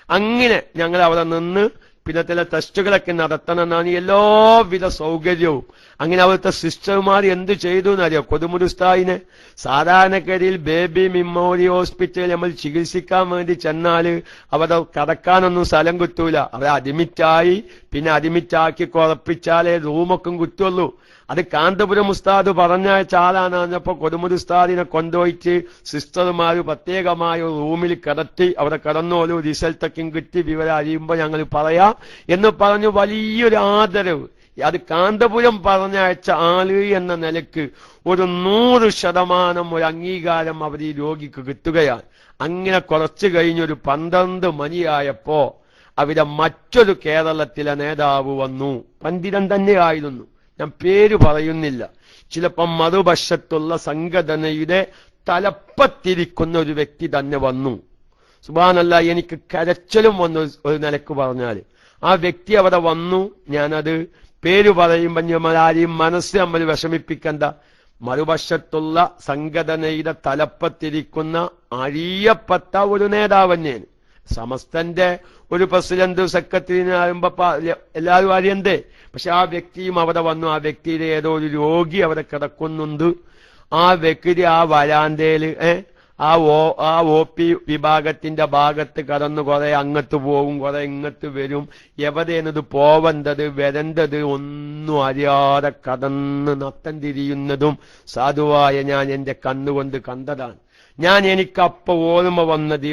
അങ്ങനെ ഞങ്ങൾ അവിടെ നിന്ന് പിന്നെ ചില ടെസ്റ്റുകളൊക്കെ നടത്തണമെന്നാണ് എല്ലാവിധ സൗകര്യവും. അങ്ങനെ അവിടുത്തെ സിസ്റ്റർമാർ എന്ത് ചെയ്തു എന്നറിയോ? കൊതുമുരുസ്താദിനെ സാധാരണഗതിയിൽ ബേബി മെമ്മോറിയൽ ഹോസ്പിറ്റലിൽ നമ്മൾ ചികിത്സിക്കാൻ വേണ്ടി ചെന്നാല് അവിടെ കടക്കാനൊന്നും സ്ഥലം കിട്ടൂല. അവരെ അഡ്മിറ്റായി പിന്നെ അഡ്മിറ്റാക്കി കുറപ്പിച്ചാലേ റൂമൊക്കെ കിട്ടുള്ളൂ. അത് കാന്തപുരം ഉസ്താദ് പറഞ്ഞയച്ച ആളാണ്. പറഞ്ഞപ്പോ കൊതുമുരു ഉസ്താദിനെ കൊണ്ടുപോയിട്ട് സിസ്റ്റർമാര് പ്രത്യേകമായ റൂമിൽ കിടത്തി അവിടെ കിടന്നോലു, റിസൾട്ടൊക്കെ കിട്ടി വിവരം അറിയുമ്പോ ഞങ്ങൾ പറയാം എന്ന് പറഞ്ഞു വലിയൊരു ആദരവ്. അത് കാന്തപുരം പറഞ്ഞയച്ച ആള് എന്ന നിലക്ക് ഒരു 100% ഒരു അംഗീകാരം അവർ ഈ രോഗിക്ക് കിട്ടുകയാണ്. അങ്ങനെ കുറച്ചു കഴിഞ്ഞൊരു 12 മണിയായപ്പോ അവിടെ മറ്റൊരു കേരളത്തിലെ നേതാവ് വന്നു. പണ്ഡിതൻ തന്നെയായിരുന്നു, ഞാൻ പേര് പറയുന്നില്ല. ചിലപ്പം മറുവശത്തുള്ള സംഘടനയുടെ തലപ്പത്തിരിക്കുന്ന ഒരു വ്യക്തി തന്നെ വന്നു. സുബ്ഹാനല്ലാഹ്, എനിക്ക് കരച്ചിലും വന്നു ഒരു നിലക്ക് പറഞ്ഞാല്. ആ വ്യക്തി അവിടെ വന്നു. ഞാനത് പേര് പറയുമ്പോൾ നമ്മളാരെയും മനസ്സ് നമ്മൾ വിഷമിപ്പിക്കണ്ട. മറുവശത്തുള്ള സംഘടനയുടെ തലപ്പത്തിരിക്കുന്ന അറിയപ്പെട്ട ഒരു നേതാവ് തന്നെയാണ്. സമസ്തന്റെ ഒരു പ്രസിഡന്റ് സെക്രട്ടറിനെ ആകുമ്പോ എല്ലാവരും അറിയണ്ടേ. പക്ഷെ ആ വ്യക്തിയും അവിടെ വന്നു. ആ വ്യക്തിയുടെ ഏതോ ഒരു രോഗി അവിടെ കിടക്കുന്നുണ്ട്. ആ വ്യക്തി ആ വരാന്തയില് ആ ഒ പി വിഭാഗത്തിന്റെ ഭാഗത്ത് കടന്ന് കുറെ അങ്ങത്ത് പോകും, കുറെ ഇങ്ങത്ത് വരും. എവിടെയാണിത് പോവേണ്ടത് വരേണ്ടത് ഒന്നും അറിയാതെ കടന്ന് നത്തം തിരിയുന്നതും സാധുവായ ഞാൻ എന്റെ കണ്ണുകൊണ്ട് കണ്ടതാണ്. എനിക്കപ്പ ഓർമ്മ വന്നത്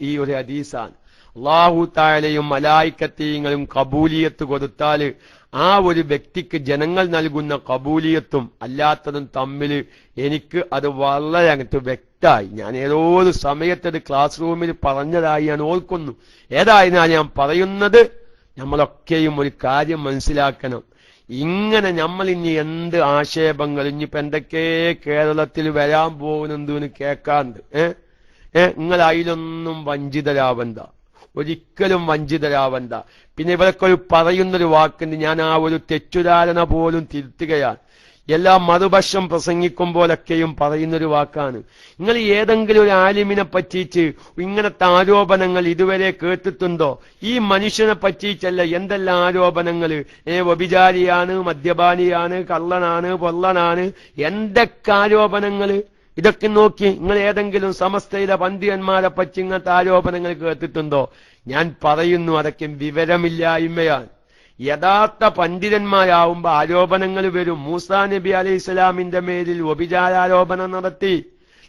ഈ ഒരു ഹദീസാണ്. അല്ലാഹു തആലയും മലായിക്കത്തീങ്ങളും കബൂലിയത്ത് കൊടുത്താൽ ആ ഒരു വ്യക്തിക്ക് ജനങ്ങൾ നൽകുന്ന കബൂലിയത്തും അല്ലാത്തതും തമ്മിൽ എനിക്ക് അത് വളരെ അങ്ങോട്ട് വ്യക്തമായി. ഞാൻ ഏതോ ഒരു സമയത്തത് ക്ലാസ് റൂമിൽ പറഞ്ഞതായി ഞാൻ ഓർക്കുന്നു. ഏതായിരുന്നാലും ഞാൻ പറയുന്നത്, നമ്മളൊക്കെയും ഒരു കാര്യം മനസ്സിലാക്കണം. ഇങ്ങനെ നമ്മൾ ഇനി എന്ത് ആക്ഷേപങ്ങൾ ഇനിയിപ്പോ എന്തൊക്കെ കേരളത്തിൽ വരാൻ പോകുന്നെന്ന് കേൾക്കാണ്ട് നിങ്ങൾ അതിലൊന്നും വഞ്ചിതരാവണ്ട, ഒരിക്കലും വഞ്ചിതരാവണ്ട. പിന്നെ ഇവരൊക്കെ ഒരു പറയുന്നൊരു വാക്കുണ്ട്, ഞാൻ ആ ഒരു തെറ്റുധാരണ പോലും തിരുത്തുകയാണ്. എല്ലാ മറുപക്ഷം പ്രസംഗിക്കുമ്പോഴൊക്കെയും പറയുന്നൊരു വാക്കാണ്. നിങ്ങൾ ഏതെങ്കിലും ഒരു ആലിമിനെ പറ്റിച്ച് ഇങ്ങനത്തെ ആരോപണങ്ങൾ ഇതുവരെ കേട്ടിട്ടുണ്ടോ? ഈ മനുഷ്യനെ പറ്റിച്ചല്ല എന്തെല്ലാം ആരോപണങ്ങൾ. വ്യഭിചാരിയാണ്, മദ്യപാനിയാണ്, കള്ളനാണ്, പൊള്ളനാണ്, എന്തൊക്കെ ആരോപണങ്ങൾ. ഇതൊക്കെ നോക്കി നിങ്ങൾ ഏതെങ്കിലും സമസ്തയിലെ പണ്ഡിതന്മാരെ പറ്റി ഇങ്ങനത്തെ ആരോപണങ്ങൾ കേട്ടിട്ടുണ്ടോ? ഞാൻ പറയുന്നു, അതൊക്കെ വിവരമില്ലായ്മയാണ്. യഥാർത്ഥ പണ്ഡിതന്മാരാവുമ്പോ ആരോപണങ്ങൾ വരും. മൂസാ നബി അലൈഹി സ്വലാമിന്റെ മേലിൽ വ്യഭിചാരോപണം നടത്തി.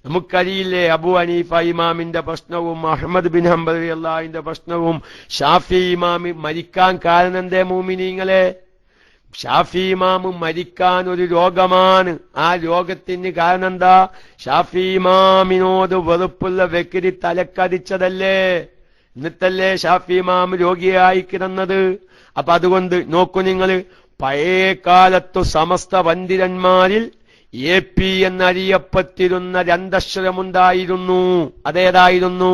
നമുക്കറിയില്ലേ അബു ഹനീഫ ഇമാമിന്റെ പ്രശ്നവും അഹ്മദ് ബിൻ ഹംബൽ റളിയല്ലാഹുവിന്റെ പ്രശ്നവും. ഷാഫി ഇമാമി മരിക്കാൻ കാരണം എന്തേ മോമിനീങ്ങളെ? ഷാഫി ഇമാമ് മരിക്കാൻ ഒരു രോഗമാണ്. ആ രോഗത്തിന് കാരണം എന്താ? ഷാഫി ഇമാമിനോട് വെറുപ്പുള്ള വ്യക്തി തലക്കടിച്ചതല്ലേ? എന്നിട്ടല്ലേ ഷാഫി ഇമാം രോഗിയായി കിടന്നത്. അപ്പൊ അതുകൊണ്ട് നോക്കൂ നിങ്ങൾ, പഴയ കാലത്തു സമസ്ത പണ്ഡിതന്മാരിൽ AP എന്നറിയപ്പെട്ടിരുന്ന 2 അക്ഷരമുണ്ടായിരുന്നു. അതേതായിരുന്നു?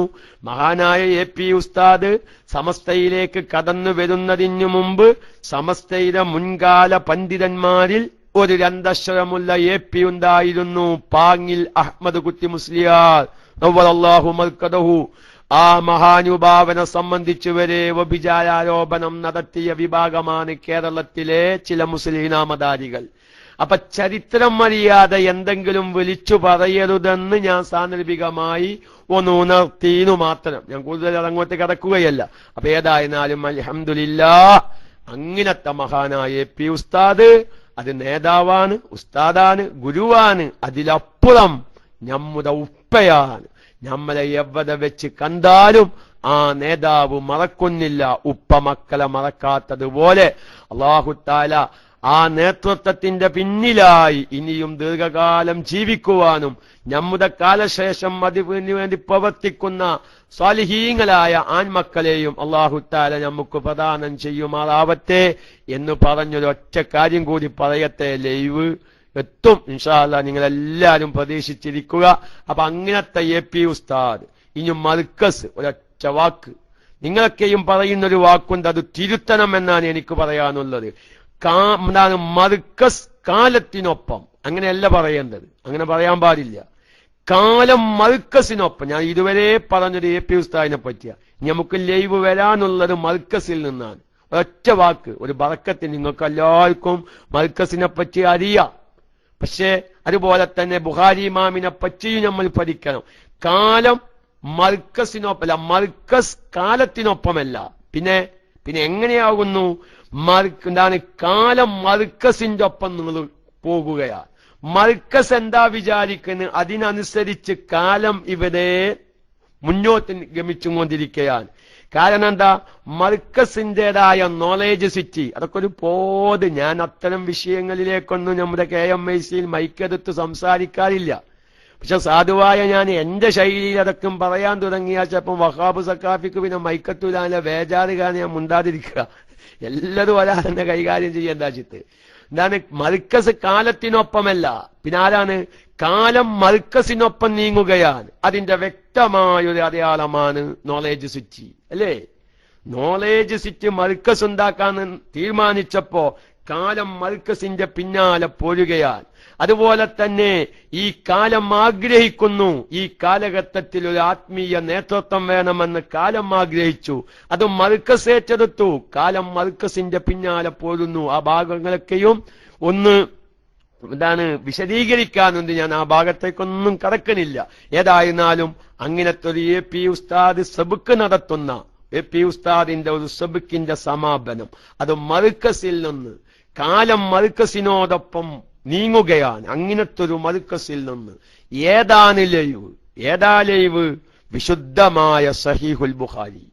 മഹാനായ AP ഉസ്താദ് സമസ്തയിലേക്ക് കടന്നു വരുന്നതിനു മുമ്പ് സമസ്തയിലെ മുൻകാല പണ്ഡിതന്മാരിൽ ഒരു 2 അക്ഷരമുള്ള AP ഉണ്ടായിരുന്നു. പാങ്ങിൽ അഹ്മദ് കുട്ടി മുസ്ലിയാർ നവ്വറല്ലാഹു മർക്കദഹു. ആ മഹാനുഭാവനെ സംബന്ധിച്ച് വരെ വ്യഭിചാരോപണം നടത്തിയ വിഭാഗമാണ് കേരളത്തിലെ ചില മുസ്ലിം നാമധാരികൾ. അപ്പൊ ചരിത്രം അറിയാതെ എന്തെങ്കിലും വിളിച്ചു പറയരുതെന്ന് ഞാൻ സാന്ദർഭികമായി ഒന്ന് ഉണർത്തിനു മാത്രം. ഞാൻ കൂടുതൽ അതങ്ങോട്ട് കടക്കുകയല്ല. അപ്പൊ ഏതായിരുന്നാലും അൽഹംദുലില്ലാഹ്, അങ്ങനത്തെ മഹാനായ AP ഉസ്താദ് അത് നേതാവാണ്, ഉസ്താദാണ്, ഗുരുവാണ്. അതിലപ്പുറം നമ്മുടെ ഉപ്പയാണ്. നമ്മളെ എവിടെ വെച്ച് കണ്ടാലും ആ നേതാവ് മറക്കുന്നില്ല. ഉപ്പ മക്കളെ മറക്കാത്തതുപോലെ അല്ലാഹു തആല ആ നേതൃത്വത്തിന്റെ പിന്നിലായി ഇനിയും ദീർഘകാലം ജീവിക്കുവാനും നമ്മുടെ കാലശേഷം അതിനു വേണ്ടി പ്രവർത്തിക്കുന്ന സ്വാലിഹീങ്ങളായ ആൺമക്കളെയും അല്ലാഹു തആല നമുക്ക് പ്രദാനം ചെയ്യുമാറാവട്ടെ എന്ന് പറഞ്ഞൊരൊറ്റ കാര്യം കൂടി പറയട്ടെ. ലൈവ് എത്തും ഇൻഷാ അല്ലാഹ്, നിങ്ങളെല്ലാവരും പ്രതീക്ഷിച്ചിരിക്കുക. അപ്പൊ അങ്ങനത്തെ AP ഉസ്താദ് ഇനി മർക്കസ് ഒരൊറ്റ വാക്ക് നിങ്ങളൊക്കെയും പറയുന്നൊരു വാക്കുണ്ട്, അത് തിരുത്തണം എന്നാണ് എനിക്ക് പറയാനുള്ളത്. മർക്കസ് കാലത്തിനൊപ്പം അങ്ങനെയല്ല പറയേണ്ടത്, അങ്ങനെ പറയാൻ പാടില്ല. കാലം മർക്കസിനൊപ്പം, ഞാൻ ഇതുവരെ പറഞ്ഞൊരു AP ഉസ്താദിനെ പറ്റിയ, നമുക്ക് ലൈവ് വരാനുള്ളത് മർക്കസിൽ നിന്നാണ്. ഒറ്റ വാക്ക്, ഒരു ബറക്കത്തിന്. നിങ്ങൾക്ക് എല്ലാവർക്കും മർക്കസിനെ പറ്റി അറിയാം. പക്ഷേ അതുപോലെ തന്നെ ബുഖാരി ഇമാമിനെ പറ്റിയും നമ്മൾ പഠിക്കണം. കാലം മർക്കസിനൊപ്പമല്ല, മർക്കസ് കാലത്തിനൊപ്പമല്ല. പിന്നെ എങ്ങനെയാകുന്നു? എന്താണ്? കാലം മർക്കസിന്റെ ഒപ്പം നിങ്ങൾ പോകുകയാണ്. മർക്കസ് എന്താ വിചാരിക്കുന്നത്, അതിനനുസരിച്ച് കാലം ഇവിടെ മുന്നോട്ട് ഗമിച്ചുകൊണ്ടിരിക്കുകയാണ്. കാരണം എന്താ? മർക്കസിന്റേതായ നോളേജ് സിറ്റി, അതൊക്കെ ഒരു പോത്. ഞാൻ അത്തരം വിഷയങ്ങളിലേക്കൊന്നും നമ്മുടെ KMIC-യിൽ മൈക്കെടുത്ത് സംസാരിക്കാറില്ല. പക്ഷെ സാധുവായ ഞാൻ എന്റെ ശൈലിയിൽ അതൊക്കെ പറയാൻ തുടങ്ങിയാൽ ചിലപ്പം വഹാബ് സക്കാഫിക്ക് പിന്നെ മൈക്കത്തൂലാനെ വേജാറ് കാരണം ഞാൻ മുണ്ടാതിരിക്കുക. എല്ലാതും ഒരാളെന്നെ കൈകാര്യം ചെയ്യേണ്ട ചിത്ത്. എന്താണ്? മർക്കസ് കാലത്തിനൊപ്പമല്ല, പിന്നെ ആരാണ്? കാലം മർക്കസിനൊപ്പം നീങ്ങുകയാണ്. അതിന്റെ വ്യക്തമായൊരു അടയാളമാണ് നോളേജ് സിറ്റി, അല്ലേ? നോളേജ് സിറ്റി മർക്കസ് ഉണ്ടാക്കാൻ തീരുമാനിച്ചപ്പോ കാലം മർക്കസിന്റെ പിന്നാലെ പോരുകയാണ്. അതുപോലെ തന്നെ ഈ കാലം ആഗ്രഹിക്കുന്നു, ഈ കാലഘട്ടത്തിൽ ഒരു ആത്മീയ നേതൃത്വം വേണമെന്ന് കാലം ആഗ്രഹിച്ചു. അത് മർക്കസ് ഏറ്റെടുത്തു. കാലം മർക്കസിന്റെ പിന്നാലെ പോരുന്നു. ആ ഭാഗങ്ങളൊക്കെയും ഒന്ന് വിശദീകരിക്കാനുണ്ട്. ഞാൻ ആ ഭാഗത്തേക്കൊന്നും കടക്കണില്ല. ഏതായിരുന്നാലും അങ്ങനത്തെ ഒരു AP ഉസ്താദ് സബുക്ക് നടത്തുന്ന AP ഉസ്താദിന്റെ ഒരു സബുക്കിന്റെ സമാപനം, അത് മർക്കസിൽ നിന്ന് കാലം മർക്കസിനോടൊപ്പം നീങ്ങുകയാണ്. അങ്ങനത്തെ ഒരു മർക്കസിൽ നിന്ന് ഏതാ ലൈവ്? വിശുദ്ധമായ സഹീഹുൽ ബുഖാരി.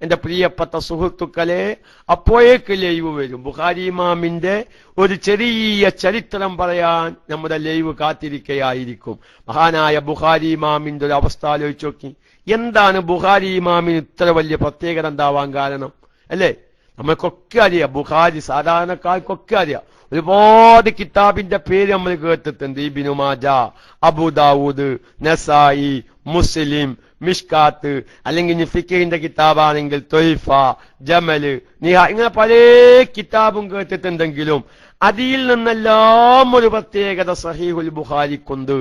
എന്റെ പ്രിയപ്പെട്ട സുഹൃത്തുക്കളെ, അപ്പോഴേക്ക് ലൈവ് വരും. ബുഖാരി ഇമാമിന്റെ ഒരു ചെറിയ ചരിത്രം പറയാൻ നമ്മുടെ ലൈവ് കാത്തിരിക്കയായിരിക്കും. മഹാനായ ബുഖാരി ഇമാമിന്റെ ഒരു അവസ്ഥ ആലോചിച്ച് നോക്കി. എന്താണ് ബുഖാരി ഇമാമിന് ഇത്ര വലിയ പ്രത്യേകത ഉണ്ടാവാൻ കാരണം? അല്ലേ? നമ്മൾക്കൊക്കെ അറിയാം, ബുഖാരി സാധാരണക്കാർക്കൊക്കെ അറിയാം. ഒരുപാട് കിതാബിന്റെ പേര് നമ്മൾ കേട്ടിട്ടുണ്ട്. ഇബ്നു മാജ, അബൂദാവൂദ്, നസായി, മുസ്ലിം, മിഷ്കാത്ത്, അല്ലെങ്കിൽ ഫിഖിന്റെ കിതാബാണെങ്കിൽ ത്വയ്ഫ, ജമല്, നിഹ, ഇങ്ങനെ പല കിതാബും കേട്ടിട്ടുണ്ടെങ്കിലും അതിൽ നിന്നെല്ലാം ഒരു പ്രത്യേകത സഹീഹുൽ ബുഖാരിക്കുണ്ട്.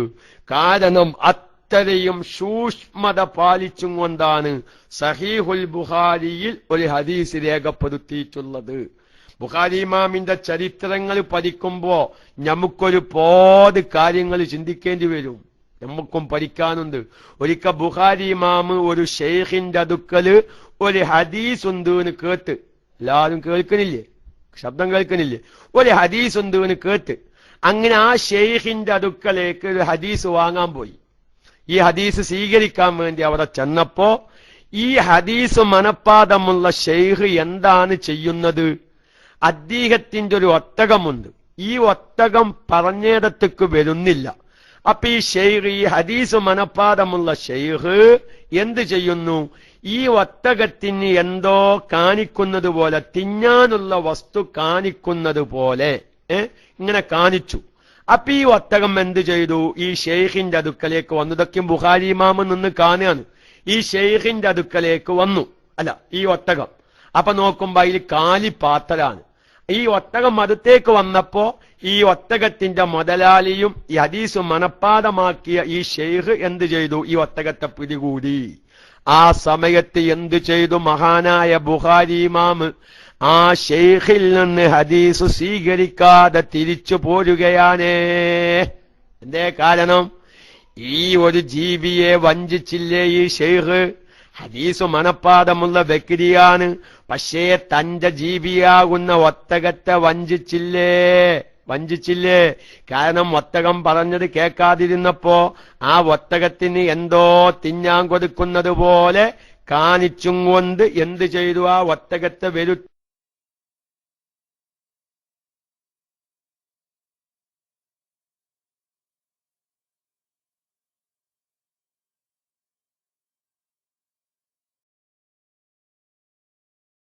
കാരണം അത്രയും സൂക്ഷ്മത പാലിച്ചും കൊണ്ടാണ് സഹീഹുൽ ബുഖാരിയിൽ ഒരു ഹദീസ് രേഖപ്പെടുത്തിയിട്ടുള്ളത്. ബുഖാരി ഇമാമിന്റെ ചരിത്രങ്ങൾ പഠിക്കുമ്പോ നമുക്കൊരു പോത് കാര്യങ്ങൾ ചിന്തിക്കേണ്ടി വരും. നമുക്കും പഠിക്കാനുണ്ട്. ഒരിക്കൽ ബുഖാരി ഇമാമ് ഒരു ഷെയ്ഖിന്റെ അടുക്കല് ഒരു ഹദീസ് ഉണ്ട് എന്ന് കേട്ട്, എല്ലാവരും കേൾക്കണില്ലേ? ശബ്ദം കേൾക്കണില്ലേ? ഒരു ഹദീസ് ഉണ്ട് എന്ന് കേട്ട് അങ്ങനെ ആ ഷെയ്ഖിന്റെ അടുക്കലേക്ക് ഒരു ഹദീസ് വാങ്ങാൻ പോയി. ഈ ഹദീസ് സ്വീകരിക്കാൻ വേണ്ടി അവിടെ ചെന്നപ്പോ ഈ ഹദീസ് മനപ്പാദമുള്ള ഷെയ്ഖ് എന്താണ് ചെയ്യുന്നത്? അദ്ദേഹത്തിന്റെ ഒരു ഒട്ടകമുണ്ട്. ഈ ഒട്ടകം പറഞ്ഞിടത്തേക്ക് വരുന്നില്ല. അപ്പൊ ഈ ഷെയ്ഖ്, ഈ ഹദീസ് മനപ്പാദമുള്ള ഷെയ്ഖ് എന്ത് ചെയ്യുന്നു? ഈ ഒട്ടകത്തിന് എന്തോ കാണിക്കുന്നത് പോലെ, തിന്നാനുള്ള വസ്തു കാണിക്കുന്നത് പോലെ ഇങ്ങനെ കാണിച്ചു. അപ്പൊ ഈ ഒട്ടകം എന്ത് ചെയ്തു? ഈ ഷെയ്ഖിന്റെ അടുക്കലേക്ക് വന്നു. ഇതൊക്കെ ബുഖാരി ഇമാമ് നിന്ന് കാണുകയാണ്. ഈ ഷെയ്ഖിന്റെ അടുക്കലേക്ക് വന്നു, അല്ല ഈ ഒട്ടകം. അപ്പൊ നോക്കുമ്പോ അതിൽ കാലിപ്പാത്തലാണ്. ഈ ഒട്ടകം അടുത്തേക്ക് വന്നപ്പോ ഈ ഒട്ടകത്തിന്റെ മുതലാളിയും ഈ ഹദീസ് മനപ്പാദമാക്കിയ ഈ ഷെയ്ഖ് എന്ത് ചെയ്തു? ഈ ഒട്ടകത്തെ പിടികൂടി. ആ സമയത്ത് എന്ത് ചെയ്തു? മഹാനായ ബുഖാരി ഇമാമ് ആ ഷെയ്ഖിൽ നിന്ന് ഹദീസ് സ്വീകരിക്കാതെ തിരിച്ചു പോരുകയാണ്. എന്തേ കാരണം? ഈ ഒരു ജീവിയെ വഞ്ചിച്ചില്ലേ ഈ ഷെയ്ഖ്? ഹദീസ് മനപ്പാദമുള്ള വ്യക്തിയാണ്, പക്ഷേ തന്റെ ജീവിയാകുന്ന ഒട്ടകത്തെ വഞ്ചിച്ചില്ലേ? കാരണം ഒട്ടകം പറഞ്ഞത് കേൾക്കാതിരുന്നപ്പോ ആ ഒട്ടകത്തിന് എന്തോ തിന്നാൻ കൊടുക്കുന്നത് പോലെ കാണിച്ചും കൊണ്ട് എന്ത് ചെയ്തു? ആ ഒട്ടകത്തെ